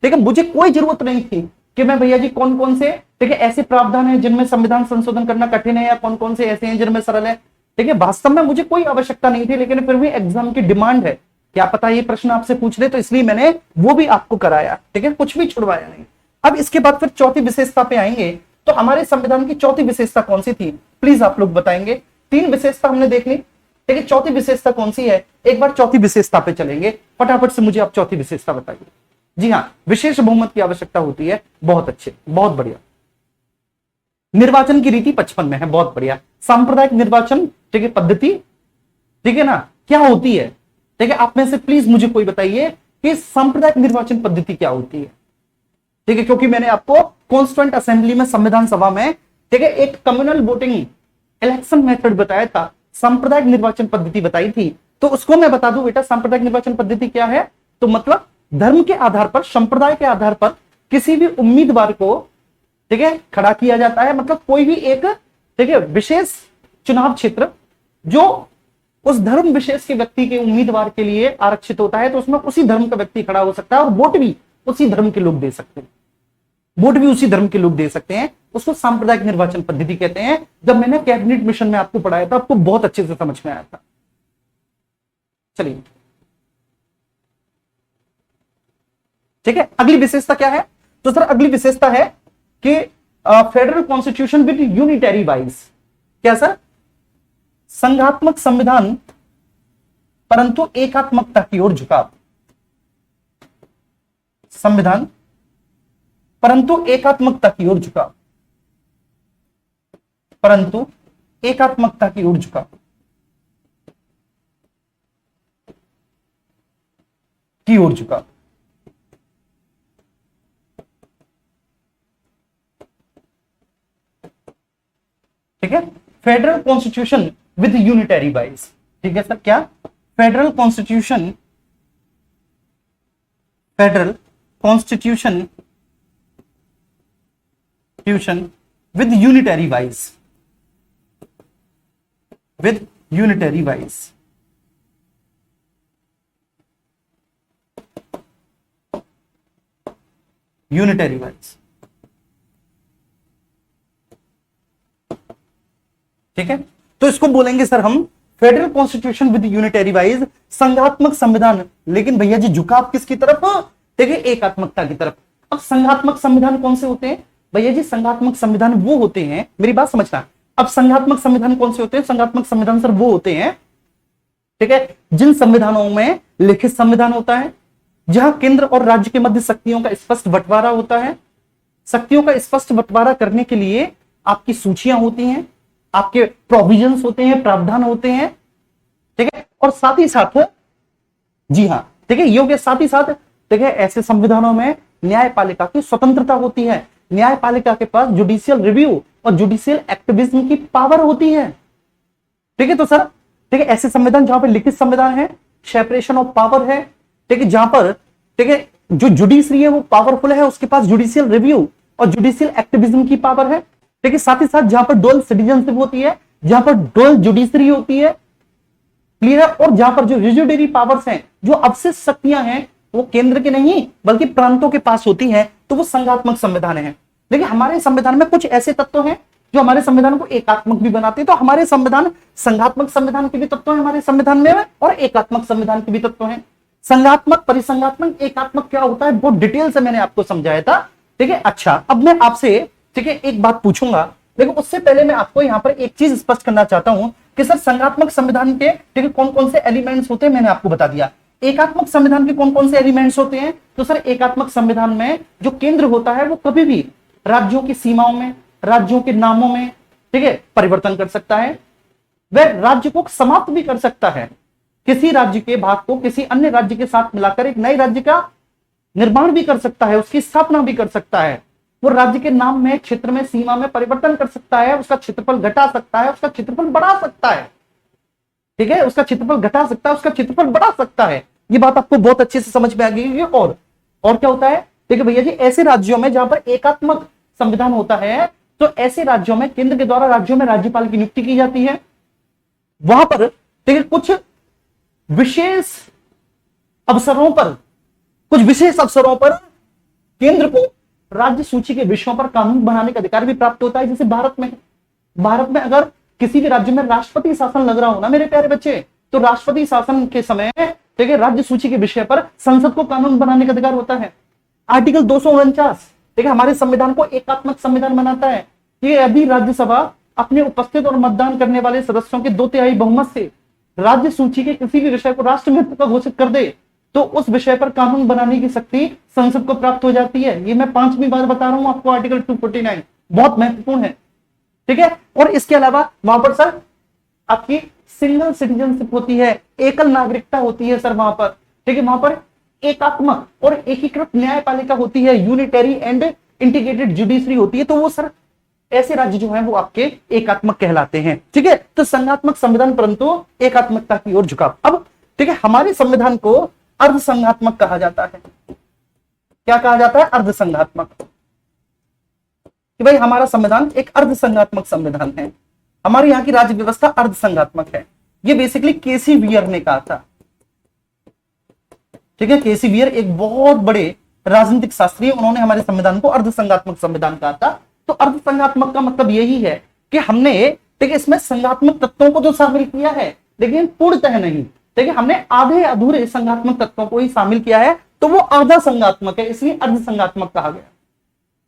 ठीक है, मुझे कोई जरूरत नहीं थी कि मैं भैया जी कौन कौन से, ठीक है, ऐसे प्रावधान है जिनमें संविधान संशोधन करना कठिन है, या कौन कौन से ऐसे हैं जिनमें सरल है। ठीक है, वास्तव में मुझे कोई आवश्यकता नहीं थी, लेकिन फिर भी एग्जाम की डिमांड है, क्या पता ये प्रश्न आपसे पूछ ले, तो इसलिए मैंने वो भी आपको कराया। ठीक है, कुछ भी छुड़वाया नहीं। अब इसके बाद फिर चौथी विशेषता पे आएंगे। तो हमारे संविधान की चौथी विशेषता कौन सी थी, प्लीज आप लोग बताएंगे। तीन विशेषता हमने देख ली, ठीक है, चौथी विशेषता कौन सी है? एक बार चौथी विशेषता पे चलेंगे, फटाफट से मुझे आप चौथी विशेषता बताइए। जी हाँ, विशेष बहुमत की आवश्यकता होती है। बहुत अच्छे, बहुत बढ़िया। निर्वाचन की रीति 55 में है। बहुत बढ़िया। सांप्रदायिक निर्वाचन, ठीक है, पद्धति, ठीक है ना, क्या होती है? ठीक है, आप में से प्लीज मुझे कोई बताइए कि सांप्रदायिक निर्वाचन पद्धति क्या होती है। ठीक है, क्योंकि मैंने आपको कॉन्स्टिट्यूएंट असेंबली में, संविधान सभा में, ठीक है, एक कम्युनल वोटिंग इलेक्शन मेथड बताया था, सांप्रदायिक निर्वाचन पद्धति बताई थी। तो उसको मैं बता दूं बेटा, सांप्रदायिक निर्वाचन पद्धति क्या है? तो मतलब धर्म के आधार पर, संप्रदाय के आधार पर किसी भी उम्मीदवार को, ठीक है, खड़ा किया जाता है। मतलब कोई भी एक, ठीक है, विशेष चुनाव क्षेत्र जो उस धर्म विशेष के व्यक्ति के उम्मीदवार के लिए आरक्षित होता है, तो उसमें उसी धर्म का व्यक्ति खड़ा हो सकता है और वोट भी उसी धर्म के लोग दे सकते हैं। वोट भी उसी धर्म के लोग दे सकते हैं। उसको सांप्रदायिक निर्वाचन पद्धति कहते हैं। जब मैंने कैबिनेट मिशन में आपको पढ़ाया था, आपको बहुत अच्छे से समझ में आया था। चलिए, ठीक है, अगली विशेषता क्या है? तो सर अगली विशेषता है कि federal constitution with unitary wise. क्या सर? संघात्मक संविधान परंतु एकात्मकता की ओर झुकाव। संविधान परंतु एकात्मकता की ओर झुकाव, परंतु एकात्मकता की ओर झुकाव, की ओर झुकाव। ठीक है, federal constitution with unitary wise. ठीक है सर, क्या? Federal constitution, federal constitution with unitary wise, with unitary wise, unitary wise। ठीक है, तो इसको बोलेंगे सर हम federal constitution with unitary bias, संघात्मक संविधान। लेकिन भैया जी झुकाव किसकी तरफ? देखिए, एकात्मकता की तरफ। अब संघात्मक संविधान कौन से होते हैं भैया जी? संघात्मक संविधान वो होते हैं, मेरी बात समझना। अब संघात्मक संविधान कौन से होते हैं? संघात्मक संविधान सर वो होते हैं, ठीक है, जिन संविधानों में लिखित संविधान होता है, जहां केंद्र और राज्य के मध्य शक्तियों का स्पष्ट बंटवारा होता है। शक्तियों का स्पष्ट बंटवारा करने के लिए आपकी सूचियां होती हैं, आपके प्रोविजंस होते हैं, प्रावधान होते हैं। ठीक है, और साथ ही साथ, जी हां, ठीक है, योग्य, साथ ही साथ, ठीक है, ऐसे संविधानों में न्यायपालिका की स्वतंत्रता होती है। न्यायपालिका के पास जुडिशियल रिव्यू और जुडिशियल एक्टिविज्म की पावर होती है। ठीक है, तो सर, ठीक है, ऐसे संविधान जहां पर लिखित संविधान है, सेपरेशन ऑफ पावर है, ठीक है, जहां पर, ठीक है, जो जुडिशरी है वो पावरफुल है, उसके पास जुडिशियल रिव्यू और जुडिशियल एक्टिविज्म की पावर है। ठीक है, साथ ही साथ जहां पर डुअल सिटीजनशिप होती है, जहां पर डुअल जुडिशरी होती है, क्लियर है, और जहां पर जो रिजिडरी पावर्स हैं, जो अवशिष्ट शक्तियां हैं, वो केंद्र के नहीं बल्कि प्रांतों के पास होती हैं, तो वो संघात्मक संविधान है। लेकिन हमारे संविधान में कुछ ऐसे तत्व हैं जो हमारे संविधान को एकात्मक भी बनाते हैं। तो हमारे संविधान, संघात्मक संविधान के भी तत्व हैं हमारे संविधान में, और एकात्मक संविधान के भी तत्व हैं। संघात्मक, परिसंघात्मक, एकात्मक क्या होता है बहुत डिटेल से मैंने आपको समझाया था। ठीक है, अच्छा, अब मैं आपसे, ठीक है, एक बात पूछूंगा, लेकिन उससे पहले मैं आपको यहां पर एक चीज स्पष्ट करना चाहता हूं कि सर संघात्मक संविधान के, ठीक है, कौन कौन से एलिमेंट्स होते हैं मैंने आपको बता दिया। एकात्मक संविधान के कौन कौन से एलिमेंट्स होते हैं? तो सर एकात्मक संविधान में जो केंद्र होता है वो कभी भी राज्यों की सीमाओं में, राज्यों के नामों में, ठीक है, परिवर्तन कर सकता है। वह राज्य को समाप्त भी कर सकता है, किसी राज्य के भाग को किसी अन्य राज्य के साथ मिलाकर एक नए राज्य का निर्माण भी कर सकता है, उसकी स्थापना भी कर सकता है। वो राज्य के नाम में, क्षेत्र में, सीमा में परिवर्तन कर सकता है, उसका क्षेत्रफल घटा सकता है, उसका क्षेत्रफल बढ़ा सकता है। ठीक है, उसका क्षेत्रफल घटा सकता है, उसका क्षेत्रफल बढ़ा सकता है। ये बात आपको बहुत अच्छे से समझ में आ गई है। और क्या होता है, देखिए भैया जी, ऐसे राज्यों में जहां पर एकात्मक संविधान होता है, तो ऐसे राज्यों में केंद्र के द्वारा राज्यों में राज्यपाल की नियुक्ति की जाती है। वहां पर देखिए कुछ विशेष अवसरों पर केंद्र को राज्य सूची के विषयों पर कानून बनाने का अधिकार भी प्राप्त होता है। जैसे भारत में अगर किसी भी राज्य में राष्ट्रपति शासन लग रहा हो ना मेरे प्यारे बच्चे, तो राष्ट्रपति शासन के समय ठीक है, राज्य सूची के विषय पर संसद को कानून बनाने का अधिकार होता है। आर्टिकल 249 ठीक है, हमारे संविधान को एकात्मक संविधान बनाता है कि यदि राज्यसभा अपने उपस्थित और मतदान करने वाले सदस्यों के 2/3 बहुमत से राज्य सूची के किसी भी विषय को राष्ट्र महत्व का घोषित कर दे, तो उस विषय पर कानून बनाने की शक्ति संसद को प्राप्त हो जाती है। ये मैं 5वीं बार बता रहा हूं आपको, आर्टिकल 249 बहुत महत्वपूर्ण है। ठीक है, और इसके अलावा वहां पर सर आपकी सिंगल सिटीजनशिप होती है, एकल नागरिकता होती है सर वहां पर। ठीक है, वहां पर एकात्मक और एकीकृत न्यायपालिका होती है, यूनिटरी एंड इंटीग्रेटेड जुडिशरी होती है। तो वो सर ऐसे राज्य जो है वो आपके एकात्मक कहलाते हैं। ठीक है, तो संघात्मक संविधान परंतु एकात्मकता की ओर झुकाव। अब ठीक है, हमारे संविधान को अर्धसंघात्मक कहा जाता है। क्या कहा जाता है? अर्धसंघात्मक। कि भाई हमारा संविधान एक अर्धसंघात्मक संविधान है, हमारे यहाँ की राज्य व्यवस्था अर्धसंघात्मक है। ये बेसिकली केसी वियर ने कहा था। ठीक है, केसी वियर एक बहुत बड़े राजनीतिक शास्त्री, उन्होंने हमारे संविधान को अर्धसंघात्मक संविधान कहा था। तो अर्धसंघात्मक का मतलब यही है कि हमने ठीक है इसमें संघात्मक तत्वों को तो शामिल किया है, लेकिन पूर्णतः नहीं। ठीक है, हमने आधे अधूरे संघात्मक तत्वों को ही शामिल किया है, तो वो आधा संघात्मक है, इसलिए अर्धसंघात्मक कहा गया।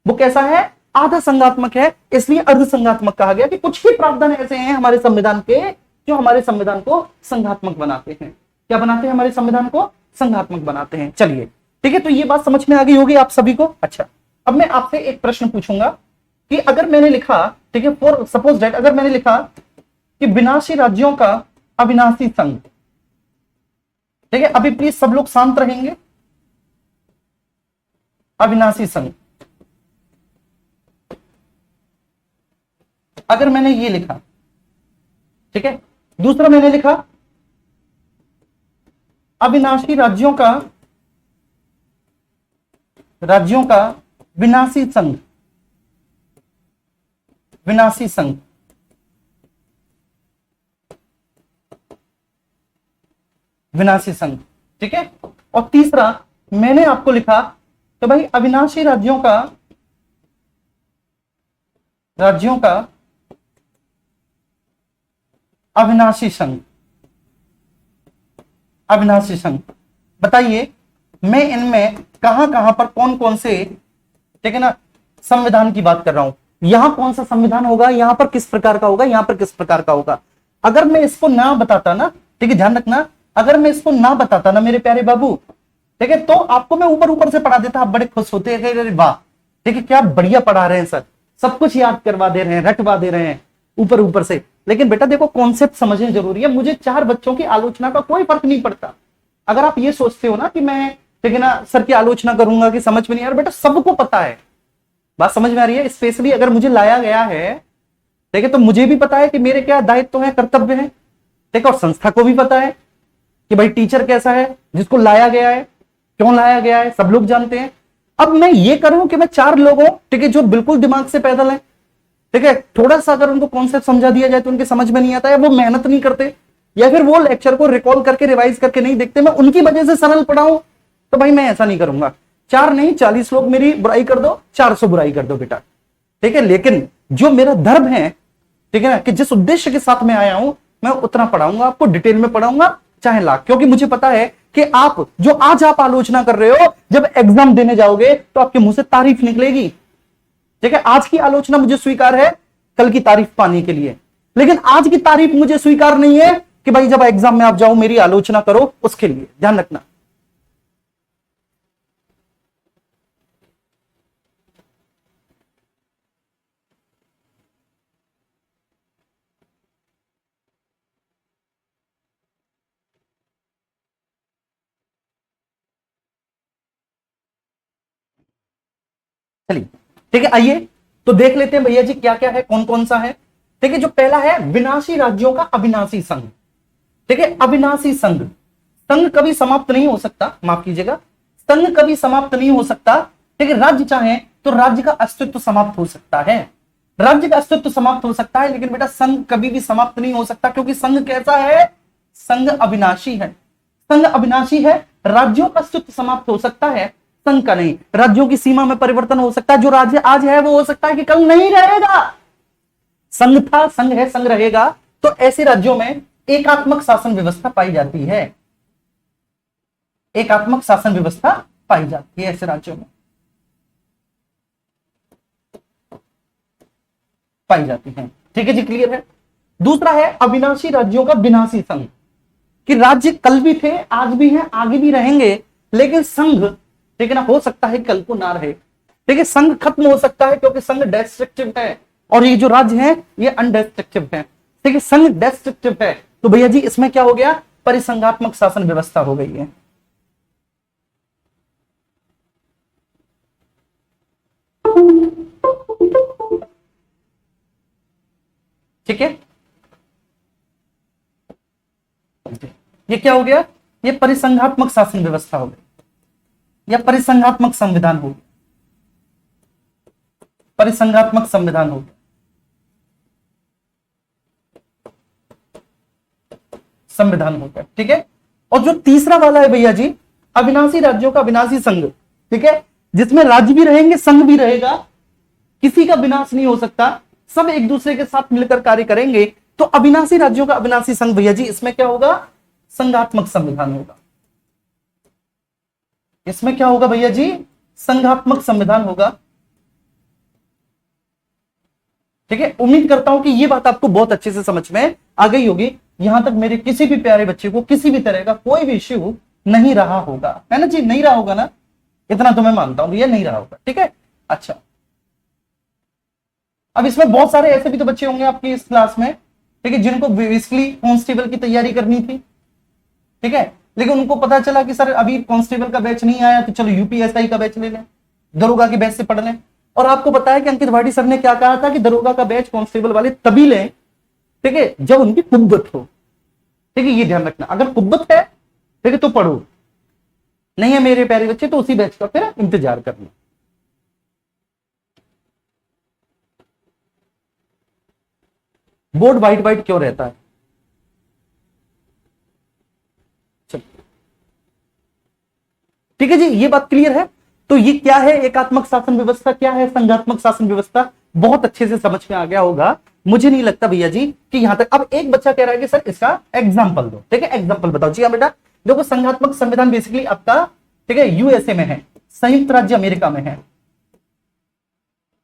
वो कैसा है? आधा संघात्मक है, इसलिए अर्धसंघात्मक कहा गया कि कुछ ही प्रावधान ऐसे हैं हमारे संविधान के जो हमारे संविधान को संघात्मक बनाते हैं। क्या बनाते हैं? हमारे संविधान को संघात्मक बनाते हैं। चलिए ठीक है, तो ये बात समझ में आ गई होगी आप सभी को। अच्छा, अब मैं आपसे एक प्रश्न पूछूंगा कि अगर मैंने लिखा, ठीक है, फॉर सपोज दैट अगर मैंने लिखा कि विनाशी राज्यों का अविनाशी संघ। ठीक है, अभी प्लीज सब लोग शांत रहेंगे। अविनाशी संघ, अगर मैंने ये लिखा, ठीक है, दूसरा मैंने लिखा अविनाशी राज्यों का विनाशी संघ, विनाशी संघ। विनाशी संघ, ठीक है, और तीसरा मैंने आपको लिखा कि भाई अविनाशी राज्यों का अविनाशी संघ। अविनाशी संघ, बताइए मैं इनमें कहां कहां पर कौन कौन से, ठीक है ना, संविधान की बात कर रहा हूं। यहां कौन सा संविधान होगा, यहां पर किस प्रकार का होगा, यहां पर किस प्रकार का होगा। अगर मैं इसको ना बताता ना, ठीक है, ध्यान रखना, अगर मैं इसको ना बताता ना मेरे प्यारे बाबू, ठीक है, तो आपको मैं ऊपर ऊपर से पढ़ा देता, आप बड़े खुश होते हैं, अरे वाह, ठीक है, क्या बढ़िया पढ़ा रहे हैं सर, सब कुछ याद करवा दे रहे हैं, रटवा दे रहे हैं ऊपर ऊपर से। लेकिन बेटा देखो, कॉन्सेप्ट समझने जरूरी है। मुझे 4 बच्चों की आलोचना का कोई फर्क नहीं पड़ता। अगर आप ये सोचते हो ना कि मैं, ठीक है ना, सर की आलोचना करूंगा कि समझ में नहीं आ रहा, बेटा सबको पता है, बात समझ में आ रही है। स्पेशली अगर मुझे लाया गया है, ठीक है, तो मुझे भी पता है कि मेरे क्या दायित्व है, कर्तव्य है, ठीक है, और संस्था को भी पता है कि भाई टीचर कैसा है, जिसको लाया गया है, क्यों लाया गया है, सब लोग जानते हैं। अब मैं ये करूं कि मैं 4 लोगों, ठीक है, जो बिल्कुल दिमाग से पैदल है, ठीक है, थोड़ा सा अगर उनको कॉन्सेप्ट समझा दिया जाए तो उनके समझ में नहीं आता है, वो मेहनत नहीं करते, या फिर वो लेक्चर को रिकॉल करके रिवाइज करके नहीं देखते, मैं उनकी वजह से सरल पढ़ाऊं, तो भाई मैं ऐसा नहीं करूंगा। 4 नहीं 40 लोग मेरी बुराई कर दो, 400 बुराई कर दो बेटा, ठीक है, लेकिन जो मेरा धर्म है, ठीक है ना, कि जिस उद्देश्य के साथ मैं आया हूं, मैं उतना पढ़ाऊंगा, आपको डिटेल में पढ़ाऊंगा, चाहे लाख, क्योंकि मुझे पता है कि आप जो आज आप आलोचना कर रहे हो, जब एग्जाम देने जाओगे तो आपके मुंह से तारीफ निकलेगी। ठीक है, आज की आलोचना मुझे स्वीकार है कल की तारीफ पाने के लिए, लेकिन आज की तारीफ मुझे स्वीकार नहीं है कि भाई जब एग्जाम में आप जाओ मेरी आलोचना करो, उसके लिए ध्यान रखना। चलिए ठीक है, आइए तो देख लेते हैं भैया जी क्या क्या है, कौन कौन सा है। ठीक है, जो पहला है विनाशी राज्यों का अविनाशी संघ। ठीक है, अविनाशी संघ, संघ कभी समाप्त नहीं हो सकता, माफ कीजिएगा, संघ कभी समाप्त नहीं हो सकता। ठीक है, राज्य चाहे तो राज्य का अस्तित्व समाप्त हो सकता है, राज्य का अस्तित्व समाप्त हो सकता है, लेकिन बेटा संघ कभी भी समाप्त नहीं हो सकता, क्योंकि संघ कैसा है, संघ अविनाशी है, संघ अविनाशी है। राज्यों का अस्तित्व समाप्त हो सकता है, संघ का नहीं। राज्यों की सीमा में परिवर्तन हो सकता है, जो राज्य आज है वो हो सकता है कि कल नहीं रहेगा। संघ था, संघ है, संघ रहेगा। तो ऐसे राज्यों में एकात्मक शासन व्यवस्था पाई जाती है, एकात्मक शासन व्यवस्था पाई जाती है ऐसे राज्यों में पाई जाती है। ठीक है जी, क्लियर है। दूसरा है अविनाशी राज्यों का विनाशी संघ, कि राज्य कल भी थे, आज भी हैं, आगे भी रहेंगे, लेकिन संघ, ठीक है ना, हो सकता है कल को ना रहे। ठीक है, संघ खत्म हो सकता है क्योंकि संघ डेस्ट्रक्टिव है, और ये जो राज्य हैं ये अनडेस्ट्रक्टिव है। ठीक है, संघ डेस्ट्रक्टिव है, तो भैया जी इसमें क्या हो गया, परिसंघात्मक शासन व्यवस्था हो गई है। ठीक है, ये क्या हो गया, ये परिसंघात्मक शासन व्यवस्था हो गई, या परिसंघात्मक संविधान हो गया, परिसंघात्मक संविधान हो गया, संविधान हो गया। ठीक है, और जो तीसरा वाला है भैया जी, अविनाशी राज्यों का विनाशी संघ। ठीक है, जिसमें राज्य भी रहेंगे, संघ भी रहेगा, किसी का विनाश नहीं हो सकता, सब एक दूसरे के साथ मिलकर कार्य करेंगे। तो अविनाशी राज्यों का अविनाशी संघ भैया जी, इसमें क्या होगा, संघात्मक संविधान होगा। इसमें क्या होगा भैया जी, संघात्मक संविधान होगा। ठीक है, उम्मीद करता हूं कि ये बात आपको बहुत अच्छे से समझ में आ गई होगी। यहां तक मेरे किसी भी प्यारे बच्चे को किसी भी तरह का कोई भी इश्यू नहीं रहा होगा, है ना जी, नहीं रहा होगा ना, इतना तो मैं मानता हूं, ये नहीं रहा होगा। ठीक है, अच्छा, अब इसमें बहुत सारे ऐसे भी तो बच्चे होंगे आपकी इस क्लास में, ठीक है, जिनको बेसिकली कांस्टेबल की तैयारी करनी थी। ठीक है, लेकिन उनको पता चला कि सर अभी कांस्टेबल का बैच नहीं आया, तो चलो यूपीएसआई का बैच ले लें, दरोगा की बैच से पढ़ लें। और आपको पता है कि अंकित भाटी सर ने क्या कहा था कि दरोगा का बैच कांस्टेबल वाले तभी लें, ठीक है, जब उनकी कुव्वत हो। ठीक है, ये ध्यान रखना, अगर कुव्वत है, ठीक है, तो पढ़ो, नहीं है मेरे प्यारे बच्चे तो उसी बैच का फिर इंतजार करना। बोर्ड वाइट वाइट क्यों रहता है, ठीक है जी, ये बात क्लियर है। तो ये क्या है, एकात्मक शासन व्यवस्था क्या है, संघात्मक शासन व्यवस्था, बहुत अच्छे से समझ में आ गया होगा, मुझे नहीं लगता भैया जी कि यहां तक। अब एक बच्चा कह रहा है कि सर इसका एग्जाम्पल दो। ठीक है, एग्जाम्पल बताओ जी। हाँ बेटा, देखो संघात्मक संविधान बेसिकली आपका, ठीक है, यूएसए में है, संयुक्त राज्य अमेरिका में है,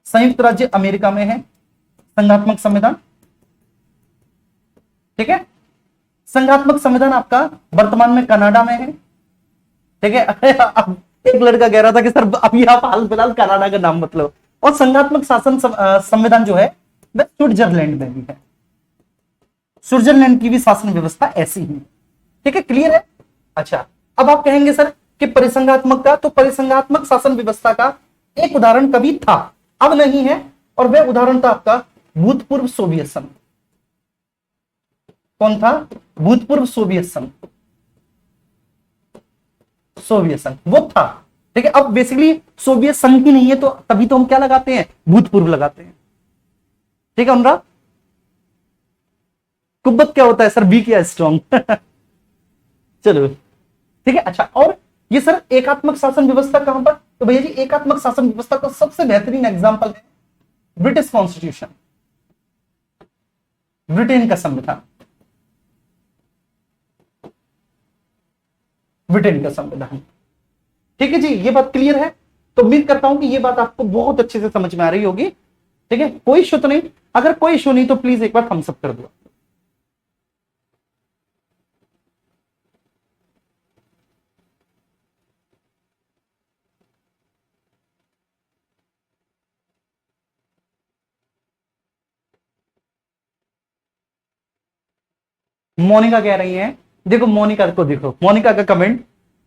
संयुक्त राज्य अमेरिका में है संघात्मक संविधान। ठीक है, संघात्मक संविधान आपका वर्तमान में कनाडा में है। ठीक है, अब एक लड़का कह रहा था कि सर अभी आप हाल फिलहाल कनाडा का नाम मतलब, और संघात्मक शासन संविधान जो है वह स्विट्जरलैंड में भी है, स्विट्जरलैंड की भी शासन व्यवस्था ऐसी ही। ठीक है, क्लियर है। अच्छा, अब आप कहेंगे सर कि परिसंघात्मक का, तो परिसंघात्मक शासन व्यवस्था का एक उदाहरण कभी था, अब नहीं है, और वह उदाहरण था आपका भूतपूर्व सोवियत संघ। कौन था, भूतपूर्व सोवियत संघ, सोवियत संघ वो था। ठीक है, अब बेसिकली सोवियत संघ की नहीं है, तो तभी तो हम क्या लगाते हैं, भूतपूर्व लगाते हैं। ठीक है अनुराग, कुब्बत क्या होता है सर, वीक या स्ट्रॉन्ग चलो ठीक है। अच्छा, और ये सर एकात्मक शासन व्यवस्था कहां पर, तो भैया जी एकात्मक शासन व्यवस्था का सबसे बेहतरीन एग्जांपल है ब्रिटिश कॉन्स्टिट्यूशन, ब्रिटेन का संविधान, ब्रिटेन का संविधान। ठीक है जी, ये बात क्लियर है। तो उम्मीद करता हूं कि ये बात आपको बहुत अच्छे से समझ में आ रही होगी। ठीक है, कोई इशू तो नहीं, अगर कोई इशू नहीं तो प्लीज एक बार थम्स अप कर दो। मोनिका कह रही है, देखो मोनिका को देखो, मोनिका का कमेंट,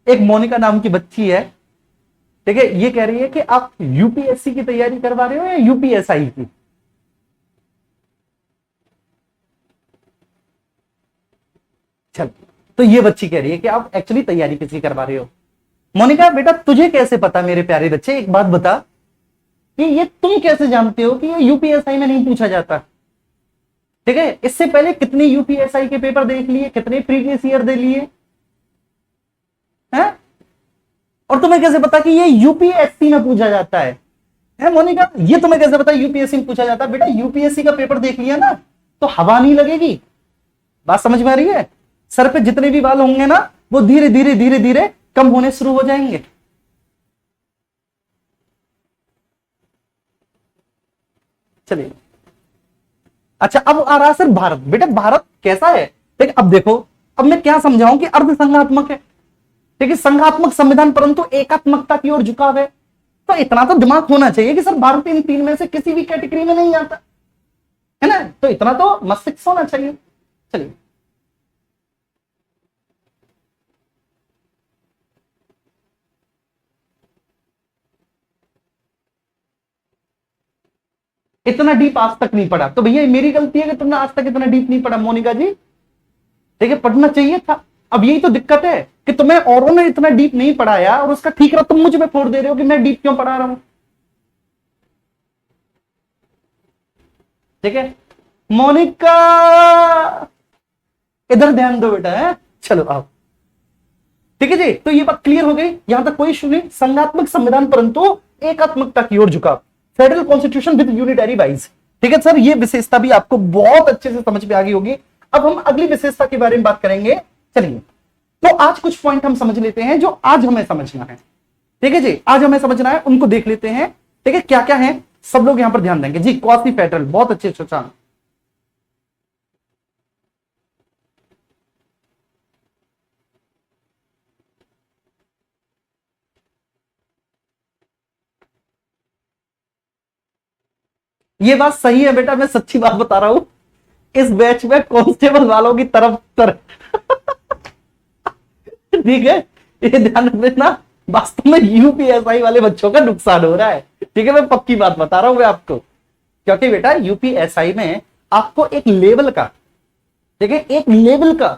एक मोनिका नाम की बच्ची है, ठीक है, ये कह रही है कि आप यूपीएससी की तैयारी करवा रहे हो या यूपीएसआई की। चल, तो ये बच्ची कह रही है कि आप एक्चुअली तैयारी किसकी करवा रहे हो। मोनिका बेटा तुझे कैसे पता मेरे प्यारे बच्चे, एक बात बता कि ये तुम कैसे जानते हो कि ये यूपीएसआई में नहीं पूछा जाता। ठीक है, इससे पहले कितने यूपीएसआई के पेपर देख लिए, कितने प्रीवियस ईयर दे लिए हैं, और तुम्हें कैसे पता कि ये यूपीएससी में पूछा जाता है मोनिका, ये तुम्हें कैसे पता यूपीएससी में पूछा जाता है। बेटा यूपीएससी का पेपर देख लिया ना तो हवा नहीं लगेगी। बात समझ में आ रही है। सर पे जितने भी बाल होंगे ना वो धीरे धीरे धीरे धीरे कम होने शुरू हो जाएंगे। चलिए, अच्छा अब आ रहा सर भारत। बेटा भारत कैसा है, ठीक, अब देखो, अब मैं क्या समझाऊं कि अर्ध संघात्मक है, ठीक है, संघात्मक संविधान परंतु एकात्मकता की ओर झुकाव है। तो इतना तो दिमाग होना चाहिए कि सर भारत इन तीन में से किसी भी कैटेगरी में नहीं आता है ना, तो इतना तो मस्तिष्क होना चाहिए। चलिए, इतना डीप आज तक नहीं पढ़ा तो भैया मेरी गलती है कि तुमने आज तक इतना डीप नहीं पढ़ा मोनिका जी। ठीक है, पढ़ना चाहिए था। अब यही तो दिक्कत है कि तुम्हें औरों ने इतना डीप नहीं पढ़ाया और उसका ठीक रहा तुम मुझे में फोड़ दे रहे हो कि मैं डीप क्यों पढ़ा रहा हूं। ठीक है मोनिका, इधर ध्यान दो बेटा है। चलो आओ, ठीक है जी, तो ये बात क्लियर हो गई, यहां तक कोई इशू नहीं। संघात्मक संविधान परंतु एकात्मकता की ओर झुकाव, federal constitution with unitary wise. ठीक है सर, ये विशेषता भी आपको बहुत अच्छे से समझ में आ गई होगी। अब हम अगली विशेषता के बारे में बात करेंगे। चलिए, तो आज कुछ पॉइंट हम समझ लेते हैं जो आज हमें समझना है। ठीक है जी, आज हमें समझना है, उनको देख लेते हैं। ठीक है, क्या क्या है, सब लोग यहां पर ध्यान देंगे जी। क्वासी फेडरल, बहुत अच्छे सुशांत। ये बात सही है बेटा, मैं सच्ची बात बता रहा हूं, इस बैच में कांस्टेबल वालों की तरफ तर ठीक है, ये ध्यान रखना, वास्तव में यूपीएसआई वाले बच्चों का नुकसान हो रहा है। ठीक है, मैं पक्की बात बता रहा हूं मैं आपको, क्योंकि बेटा यूपीएसआई में आपको एक लेवल का, ठीक है, एक लेवल का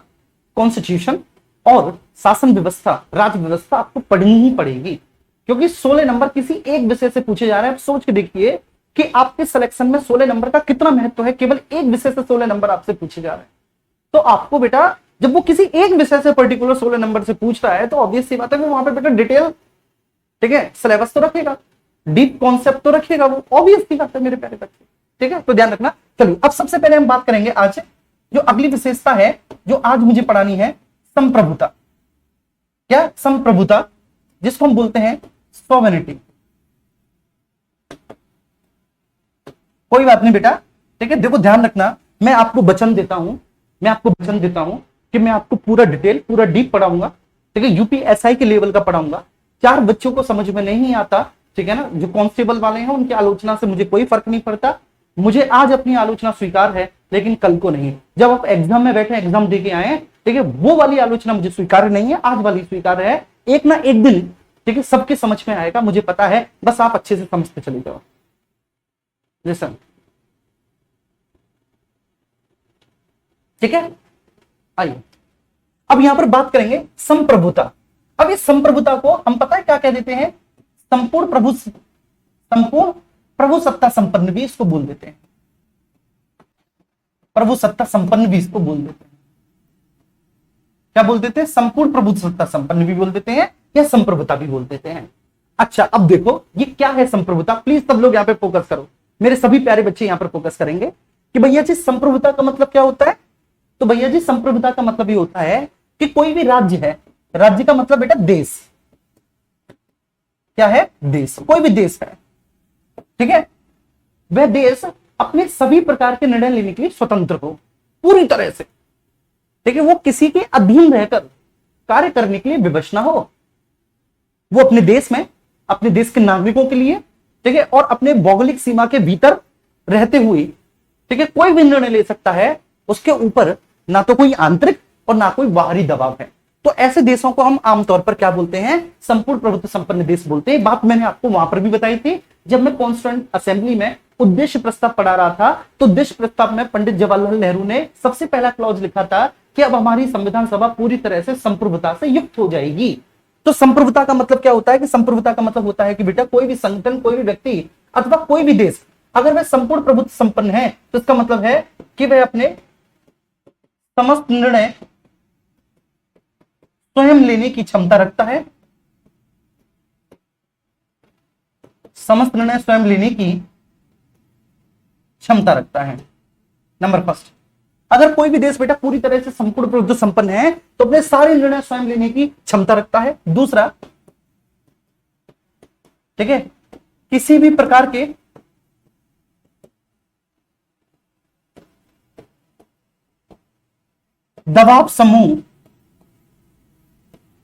कॉन्स्टिट्यूशन और शासन व्यवस्था, राज्य व्यवस्था आपको पढ़नी ही पड़ेगी, क्योंकि 16 नंबर किसी एक विषय से पूछे जा रहे हैं। आप सोच के देखिए कि आपके सिलेक्शन में 16 नंबर का कितना महत्व है, केवल एक विषय से 16 नंबर आपसे पूछे जा रहे हैं। तो आपको बेटा जब वो किसी एक विषय से पर्टिकुलर 16 नंबर से पूछ रहा है तो ऑब्वियस सी बात है वो वहां पे बेटा डिटेल, ठीक है, सिलेबस तो रखेगा, डीप कॉन्सेप्ट तो रखेगा, वो ऑब्वियस सी बात है मेरे प्यारे बच्चे। ठीक है, तो ध्यान रखना। चलिए, अब सबसे पहले हम बात करेंगे आज जो अगली विशेषता है जो आज मुझे पढ़ानी है, संप्रभुता। क्या संप्रभुता, जिसको हम बोलते हैं सॉवरेनिटी। कोई बात नहीं बेटा, ठीक है, देखो ध्यान रखना, मैं आपको वचन देता हूं, मैं आपको वचन देता हूं कि मैं आपको पूरा डिटेल, पूरा डीप पढ़ाऊंगा। ठीक है, यूपीएसआई के लेवल का पढ़ाऊंगा। 4 बच्चों को समझ में नहीं आता, ठीक है ना, जो कांस्टेबल वाले हैं उनकी आलोचना से मुझे कोई फर्क नहीं पड़ता। मुझे आज अपनी आलोचना स्वीकार है लेकिन कल को नहीं। जब आप एग्जाम में बैठे, एग्जाम दे के आए, ठीक है, वो वाली आलोचना मुझे स्वीकार नहीं है, आज वाली स्वीकार है। एक ना एक दिन, ठीक है, सबके समझ में आएगा, मुझे पता है, बस आप अच्छे से समझते चले जाओ। लिसन, ठीक है, आइए अब यहां पर बात करेंगे संप्रभुता। अब इस संप्रभुता को हम पता है क्या कह देते हैं, संपूर्ण प्रभु सत्ता संपन्न भी इसको बोल देते हैं, प्रभु सत्ता संपन्न भी इसको बोल देते हैं। क्या बोल देते हैं, संपूर्ण प्रभु सत्ता संपन्न भी बोल देते हैं या संप्रभुता भी बोल देते हैं। अच्छा अब देखो ये क्या है संप्रभुता, प्लीज सब लोग यहां पे फोकस करो, मेरे सभी प्यारे बच्चे यहां पर फोकस करेंगे कि भैया जी संप्रभुता का मतलब क्या होता है। तो भैया जी संप्रभुता का मतलब ये होता है कि कोई भी राज्य है, राज्य का मतलब बेटा देश, क्या है, देश, कोई भी देश है, ठीक है, वह देश अपने सभी प्रकार के निर्णय लेने के लिए स्वतंत्र हो पूरी तरह से, ठीक है, वो किसी के अधीन रहकर कार्य करने के लिए विवश ना हो। वो अपने देश में, अपने देश के नागरिकों के लिए, ठीक है, और अपने भौगोलिक सीमा के भीतर रहते हुए, ठीक है, कोई भी निर्णय ले सकता है, उसके ऊपर ना तो कोई आंतरिक और ना कोई बाहरी दबाव है। तो ऐसे देशों को हम आमतौर पर क्या बोलते हैं, संपूर्ण प्रभुत्व संपन्न देश बोलते हैं। बात मैंने आपको वहां पर भी बताई थी जब मैं कॉन्स्टिट्यूएंट असेंबली में उद्देश्य प्रस्ताव पढ़ा रहा था। तो उद्देश्य प्रस्ताव में पंडित जवाहरलाल नेहरू ने सबसे पहला क्लॉज लिखा था कि अब हमारी संविधान सभा पूरी तरह से संप्रभुता से युक्त हो जाएगी। तो संप्रभुता का मतलब क्या होता है कि संप्रभुता का मतलब होता है कि बेटा कोई भी संगठन, कोई भी व्यक्ति अथवा कोई भी देश अगर वह संपूर्ण प्रभुत्व संपन्न है तो इसका मतलब है कि वह अपने समस्त निर्णय स्वयं लेने की क्षमता रखता है, समस्त निर्णय स्वयं लेने की क्षमता रखता है। नंबर फर्स्ट, अगर कोई भी देश बेटा पूरी तरह से संपूर्ण प्रभुत्व संपन्न है तो अपने सारे निर्णय स्वयं लेने की क्षमता रखता है। दूसरा, ठीक है, किसी भी प्रकार के दबाव समूह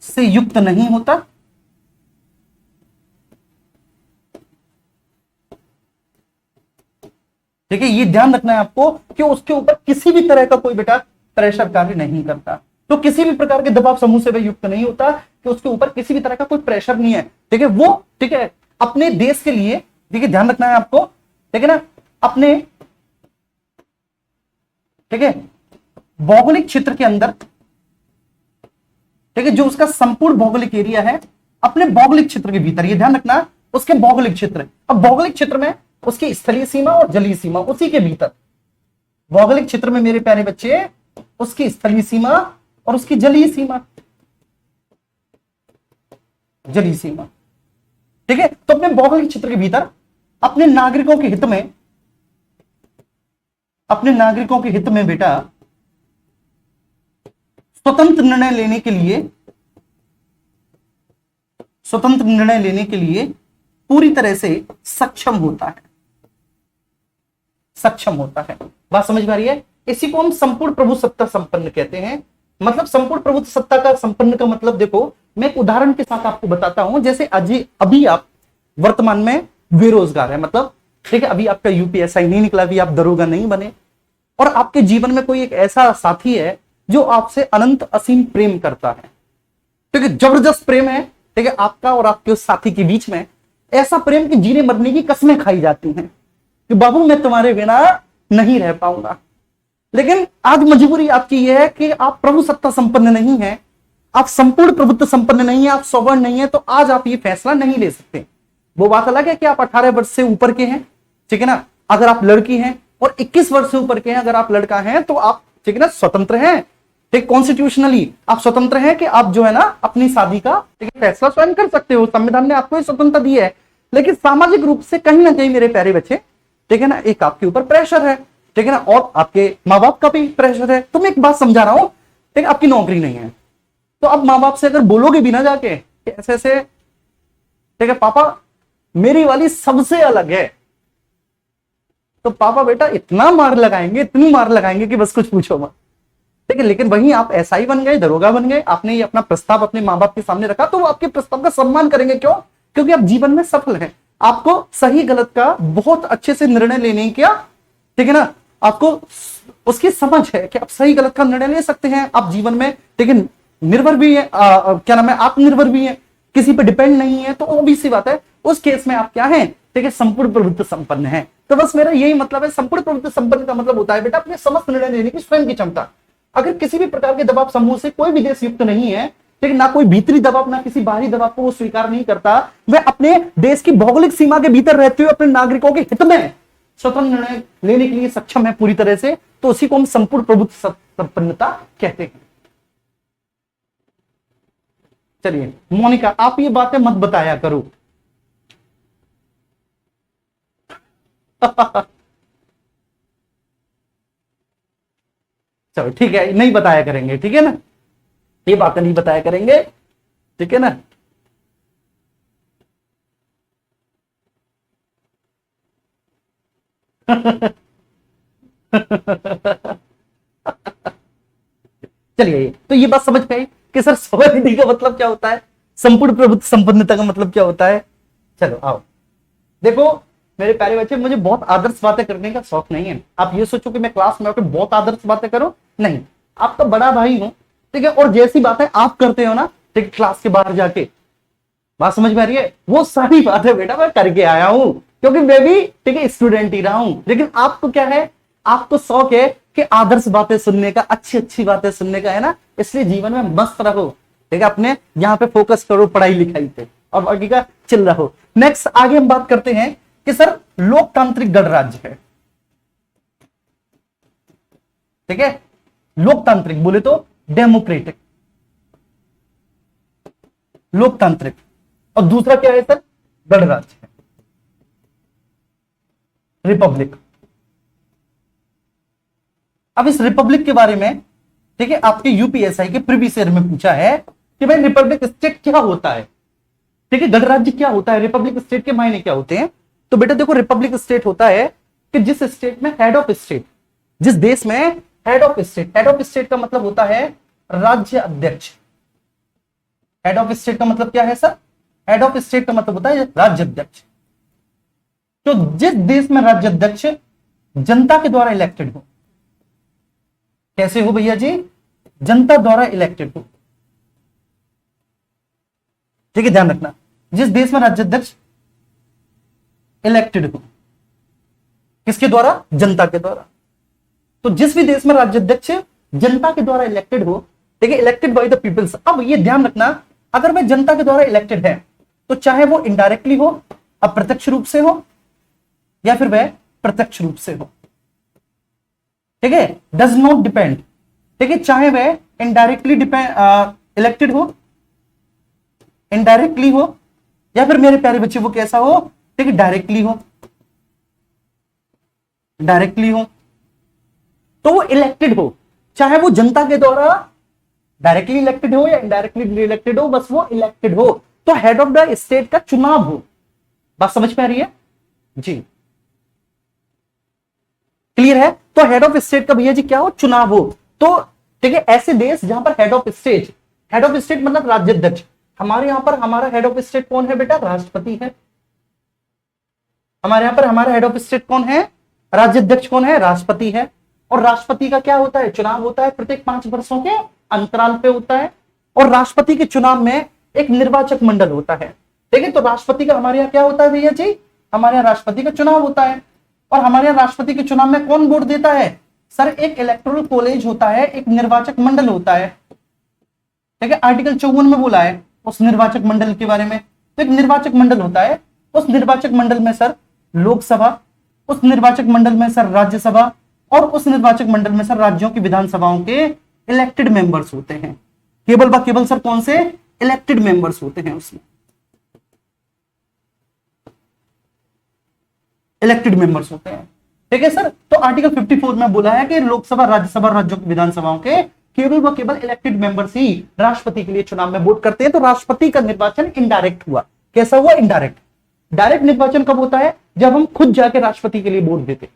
से युक्त नहीं होता। ठीक है, ये ध्यान रखना है आपको कि उसके ऊपर किसी भी तरह का कोई बेटा प्रेशर कार्य नहीं करता। तो किसी भी प्रकार के दबाव समूह से वह युक्त नहीं होता कि उसके ऊपर किसी भी तरह का कोई प्रेशर नहीं है। ठीक है, वो ठीक है अपने देश के लिए, ठीक है ध्यान रखना है आपको, ठीक है ना, अपने ठीक है भौगोलिक क्षेत्र के अंदर, ठीक है, जो उसका संपूर्ण भौगोलिक एरिया है, अपने भौगोलिक क्षेत्र के भीतर, ये ध्यान रखना उसके भौगोलिक क्षेत्र। अब भौगोलिक क्षेत्र में उसकी स्थलीय सीमा और जलीय सीमा, उसी के भीतर भौगोलिक क्षेत्र में मेरे प्यारे बच्चे उसकी स्थलीय सीमा और उसकी जलीय सीमा, जलीय सीमा। ठीक है, तो अपने भौगोलिक क्षेत्र के भीतर अपने नागरिकों के हित में, अपने नागरिकों के हित में बेटा स्वतंत्र निर्णय लेने के लिए, स्वतंत्र निर्णय लेने के लिए पूरी तरह से सक्षम होता है, सक्षम होता है। बात समझ में आ रही है? इसी को हम संपूर्ण प्रभु सत्ता संपन्न कहते हैं। मतलब संपूर्ण प्रभु सत्ता का संपन्न का मतलब देखो, मैं एक उदाहरण के साथ आपको बताता हूं। जैसे अभी आप वर्तमान में बेरोजगार है, मतलब ठीक है, अभी आपका यूपीएसआई नहीं निकला, अभी आप दरोगा नहीं बने, और आपके जीवन में कोई एक ऐसा साथी है जो आपसे अनंत असीम प्रेम करता है। ठीक है, जबरदस्त प्रेम है, ठीक है, आपका और आपके उस साथी के बीच में ऐसा प्रेम कि जीने मरने की कस्में खाई जाती हैं कि बाबू मैं तुम्हारे बिना नहीं रह पाऊंगा। लेकिन आज मजबूरी आपकी यह है कि आप प्रभु सत्ता संपन्न नहीं है, आप संपूर्ण प्रभुत्व संपन्न नहीं है, आप सवर्ण नहीं है, तो आज आप ये फैसला नहीं ले सकते। वो बात अलग है कि आप 18 वर्ष से ऊपर के हैं, ठीक है ना, अगर आप लड़की हैं, और 21 वर्ष से ऊपर के हैं अगर आप लड़का हैं, तो आप ठीक है ना स्वतंत्र हैं। ठीक, कॉन्स्टिट्यूशनली आप स्वतंत्र हैं कि आप जो है ना अपनी शादी का ठीक है फैसला स्वयं कर सकते हो, संविधान ने आपको स्वतंत्रता दी है। लेकिन सामाजिक रूप से कहीं ना कहीं मेरे प्यारे बच्चे, ठीक है ना, एक आपके ऊपर प्रेशर है, ठीक है ना, और आपके माँ बाप का भी प्रेशर है। तो मैं एक बात समझा रहा हूं, ठीक है, आपकी नौकरी नहीं है, तो अब माँ बाप से अगर बोलोगे भी ना जाके ऐसे ऐसे, ठीक है पापा मेरी वाली सबसे अलग है, तो पापा बेटा इतना मार लगाएंगे, इतनी मार लगाएंगे कि बस कुछ पूछो मत। ठीक है, लेकिन वहीं आप एसआई बन गए, दरोगा बन गए, आपने ये अपना प्रस्ताव अपने माँ बाप के सामने रखा, तो वो आपके प्रस्ताव का सम्मान करेंगे। क्यों? क्योंकि आप जीवन में सफल हैं, आपको सही गलत का बहुत अच्छे से निर्णय लेने का, ठीक है ना, आपको उसकी समझ है कि आप सही गलत का निर्णय ले सकते हैं। आप जीवन में ठीक है निर्भर भी है, क्या नाम है, आत्मनिर्भर भी है, किसी पे डिपेंड नहीं है, तो obvious सी बात है उस केस में आप क्या है, ठीक है, संपूर्ण प्रभुत्व संपन्न है। तो बस मेरा यही मतलब है, संपूर्ण प्रभुत्व संपन्न का मतलब होता है बेटा अपने समस्त निर्णय लेने की स्वयं की क्षमता। अगर किसी भी प्रकार के दबाव समूह से कोई भी देश युक्त नहीं है, ठीक है, ना कोई भीतरी दबाव ना किसी बाहरी दबाव को वो स्वीकार नहीं करता, वह अपने देश की भौगोलिक सीमा के भीतर रहते हुए अपने नागरिकों के हित में स्वतंत्र निर्णय लेने के लिए सक्षम है पूरी तरह से, तो उसी को हम संपूर्ण प्रभुत्व संपन्नता कहते हैं। चलिए मोनिका, आप ये बातें मत बताया करो। चलो ठीक है, नहीं बताया करेंगे, ठीक है ना, ये बातें नहीं बताया करेंगे, ठीक है ना। चलिए, तो ये बात समझ में आई कि सर स्वनिधि का मतलब क्या होता है, संपूर्ण प्रभुत्व संपन्नता का मतलब क्या होता है। चलो आओ देखो मेरे प्यारे बच्चे, मुझे बहुत आदर्श बातें करने का शौक नहीं है। आप ये सोचो कि मैं क्लास में आकर बहुत आदर्श बातें करूं, नहीं, आपका बड़ा भाई हूं, ठीक है। और जैसी बातें आप करते हो ना, ठीक है, क्लास के बाहर जाके, बात समझ में आ रही है, वो सारी बातें बेटा मैं करके आया हूं, क्योंकि मैं भी ठीक है स्टूडेंट ही रहा हूं। लेकिन आपको क्या है, आपको शौक है कि आदर्श बातें सुनने का, अच्छी अच्छी बातें सुनने का, है ना। इसलिए जीवन में मस्त रहो, ठीक है, अपने यहाँ पे फोकस करो पढ़ाई लिखाई पे, और बाकी का चिल रहो। नेक्स्ट आगे हम बात करते हैं कि सर लोकतांत्रिक गणराज्य है, ठीक है। लोकतांत्रिक बोले तो डेमोक्रेटिक, लोकतांत्रिक, और दूसरा क्या है सर, गणराज्य है, रिपब्लिक। अब इस रिपब्लिक के बारे में, ठीक है, आपके यूपीएसआई के प्रीवियस ईयर में पूछा है कि भाई रिपब्लिक स्टेट क्या होता है, ठीक है, गणराज्य क्या होता है, रिपब्लिक स्टेट के मायने क्या होते हैं। तो बेटा देखो, रिपब्लिक स्टेट होता है कि जिस स्टेट में हेड ऑफ स्टेट, जिस देश में head of state, head of state का मतलब होता है राज्य अध्यक्ष। हेड ऑफ स्टेट का मतलब क्या है सर, हेड ऑफ स्टेट का मतलब होता है राज्य अध्यक्ष। तो जिस देश में राज्य अध्यक्ष जनता के द्वारा इलेक्टेड हो, कैसे हो भैया जी, जनता द्वारा इलेक्टेड हो, ठीक है, ध्यान रखना, जिस देश में राज्य अध्यक्ष इलेक्टेड हो, किसके द्वारा, जनता के द्वारा। तो जिस भी देश में राज्य अध्यक्ष जनता के द्वारा इलेक्टेड हो, ठीक है, इलेक्टेड बाय द पीपल्स। अब ये ध्यान रखना, अगर वह जनता के द्वारा इलेक्टेड है तो चाहे वो इनडायरेक्टली हो, अप्रत्यक्ष रूप से हो, या फिर वह प्रत्यक्ष रूप से हो, ठीक है, डज नॉट डिपेंड, ठीक है, चाहे वह इनडायरेक्टली इलेक्टेड हो, इनडायरेक्टली हो, या फिर मेरे प्यारे बच्चे वो कैसा हो, ठीक है, डायरेक्टली हो, डायरेक्टली हो, तो वो इलेक्टेड हो, चाहे वो जनता के द्वारा डायरेक्टली इलेक्टेड हो या इनडायरेक्टली इलेक्टेड हो, बस वो इलेक्टेड हो, तो हेड ऑफ द स्टेट का चुनाव हो। बात समझ में आ रही है जी, क्लियर है। तो हेड ऑफ स्टेट का भैया जी क्या हो, चुनाव हो। तो ठीक है, ऐसे देश जहां पर head of state, head of state मतलब राज्य अध्यक्ष, हमारे यहां पर हमारा हेड ऑफ स्टेट कौन है बेटा, राष्ट्रपति है। हमारे यहां पर हमारा हेड ऑफ स्टेट कौन है, राज्य अध्यक्ष कौन है, राष्ट्रपति है। और राष्ट्रपति का क्या होता है, चुनाव होता है, प्रत्येक 5 वर्षों के अंतराल पे होता है। और राष्ट्रपति के चुनाव में एक निर्वाचक मंडल होता है, ठीक है। तो राष्ट्रपति का हमारे यहाँ क्या होता है भैया जी, हमारे यहाँ राष्ट्रपति का चुनाव होता है। और हमारे यहाँ राष्ट्रपति के चुनाव में कौन वोट देता है सर, एक इलेक्टोरल कॉलेज होता है, एक निर्वाचक मंडल होता है, ठीक है। आर्टिकल 54 में बोला है उस निर्वाचक मंडल के बारे में। तो एक निर्वाचक मंडल होता है, उस निर्वाचक मंडल में सर लोकसभा, उस निर्वाचक मंडल में सर राज्यसभा, और उस निर्वाचक मंडल में सर राज्यों की विधानसभाओं के इलेक्टेड मेंबर्स होते हैं। केवल व केवल सर कौन से, इलेक्टेड मेंबर्स होते हैं उसमें, इलेक्टेड मेंबर्स होते हैं, ठीक है सर। तो आर्टिकल 54 में बोला है कि लोकसभा, राज्यसभा, राज्यों की विधानसभाओं के केवल व केवल इलेक्टेड मेंबर्स ही राष्ट्रपति के लिए चुनाव में वोट करते हैं। तो राष्ट्रपति का निर्वाचन इनडायरेक्ट हुआ। कैसा हुआ, इनडायरेक्ट। डायरेक्ट निर्वाचन कब होता है, जब हम खुद जाकर राष्ट्रपति के लिए वोट देते,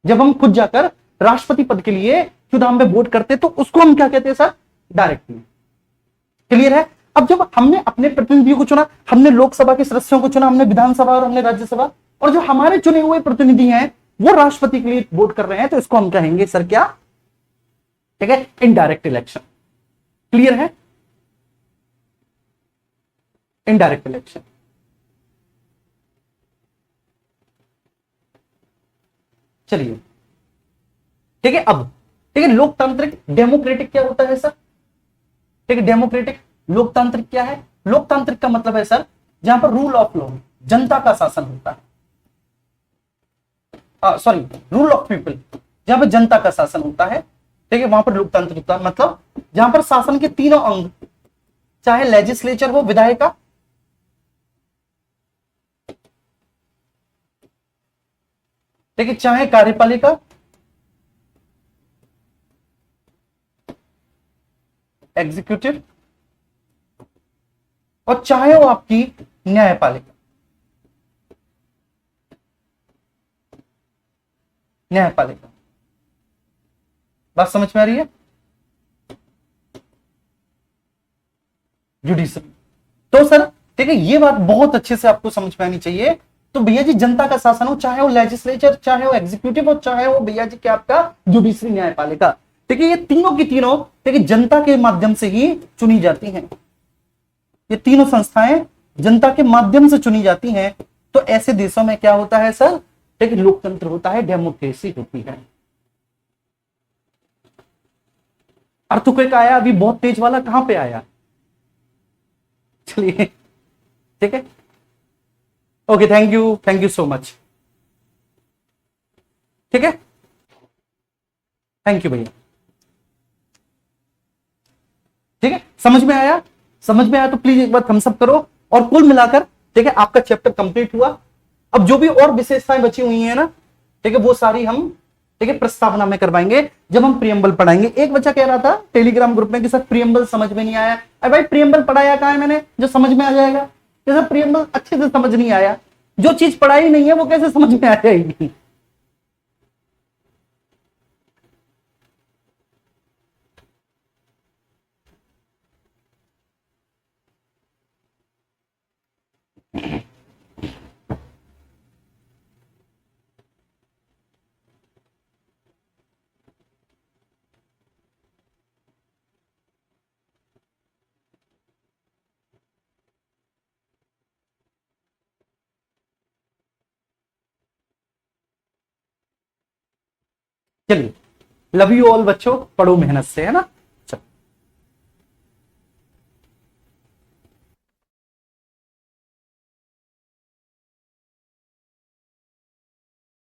जब हम खुद जाकर राष्ट्रपति पद के लिए चुनाव में वोट करते, तो उसको हम क्या कहते हैं सर, डायरेक्टली। क्लियर है। अब जब हमने अपने प्रतिनिधियों को चुना, हमने लोकसभा के सदस्यों को चुना, हमने विधानसभा और हमने राज्यसभा, और जो हमारे चुने हुए प्रतिनिधि हैं वो राष्ट्रपति के लिए वोट कर रहे हैं, तो इसको हम कहेंगे सर क्या, ठीक है, इनडायरेक्ट इलेक्शन। क्लियर है, इनडायरेक्ट इलेक्शन। चलिए ठीक है। अब ठीक है, लोकतांत्रिक डेमोक्रेटिक क्या होता है सर, ठीक है, डेमोक्रेटिक लोकतांत्रिक क्या है, लोकतांत्रिक का मतलब है सर जहां पर रूल ऑफ लॉ, जनता का शासन होता है, सॉरी रूल ऑफ पीपल, जहां पर जनता का शासन होता है, ठीक है, वहां पर लोकतांत्रिक होता है। मतलब जहां पर शासन के तीनों अंग, चाहे लेजिस्लेचर हो, विधायिका, ठीक है, चाहे कार्यपालिका, एग्जीक्यूटिव, और चाहे वो आपकी न्यायपालिका, न्यायपालिका। बात समझ में आ रही है, जुडिशरी। तो सर ठीक है, ये बात बहुत अच्छे से आपको समझ में आनी चाहिए। तो भैया जी जनता का शासन हो, चाहे वो लेजिस्लेचर, चाहे वो एग्जीक्यूटिव, और चाहे वो भैया जी क्या आपका जुडिशरी, न्यायपालिका। ठीक है, ये तीनों की तीनों देखिए जनता के माध्यम से ही चुनी जाती हैं। ये तीनों संस्थाएं जनता के माध्यम से चुनी जाती हैं। तो ऐसे देशों में क्या होता है सर, देखिए लोकतंत्र होता है, डेमोक्रेसी होती है। अर्थक्वेक आया अभी बहुत तेज वाला, कहां पे आया, चलिए ठीक है, okay, thank you so much, ठीक है, थैंक यू भैया, ठीक है, समझ में आया, समझ में आया तो प्लीज एक बार थम्स अप करो। और कुल मिलाकर ठीक है आपका चैप्टर कंप्लीट हुआ। अब जो भी और विशेषताएं बची हुई हैं ना, ठीक है, वो सारी हम ठीक है प्रस्तावना में करवाएंगे जब हम प्रियम्बल पढ़ाएंगे। एक बच्चा कह रहा था टेलीग्राम ग्रुप में कि सर प्रियम्बल समझ में नहीं आया। अरे भाई प्रियम्बल पढ़ाया कहां है मैंने जो समझ में आ जाएगा, कि सर प्रियम्बल अच्छे से समझ नहीं आया, जो चीज पढ़ाई नहीं है वो कैसे समझ में आ जाएगी। चलिए, लव यू ऑल बच्चों, पढ़ो मेहनत से, है ना।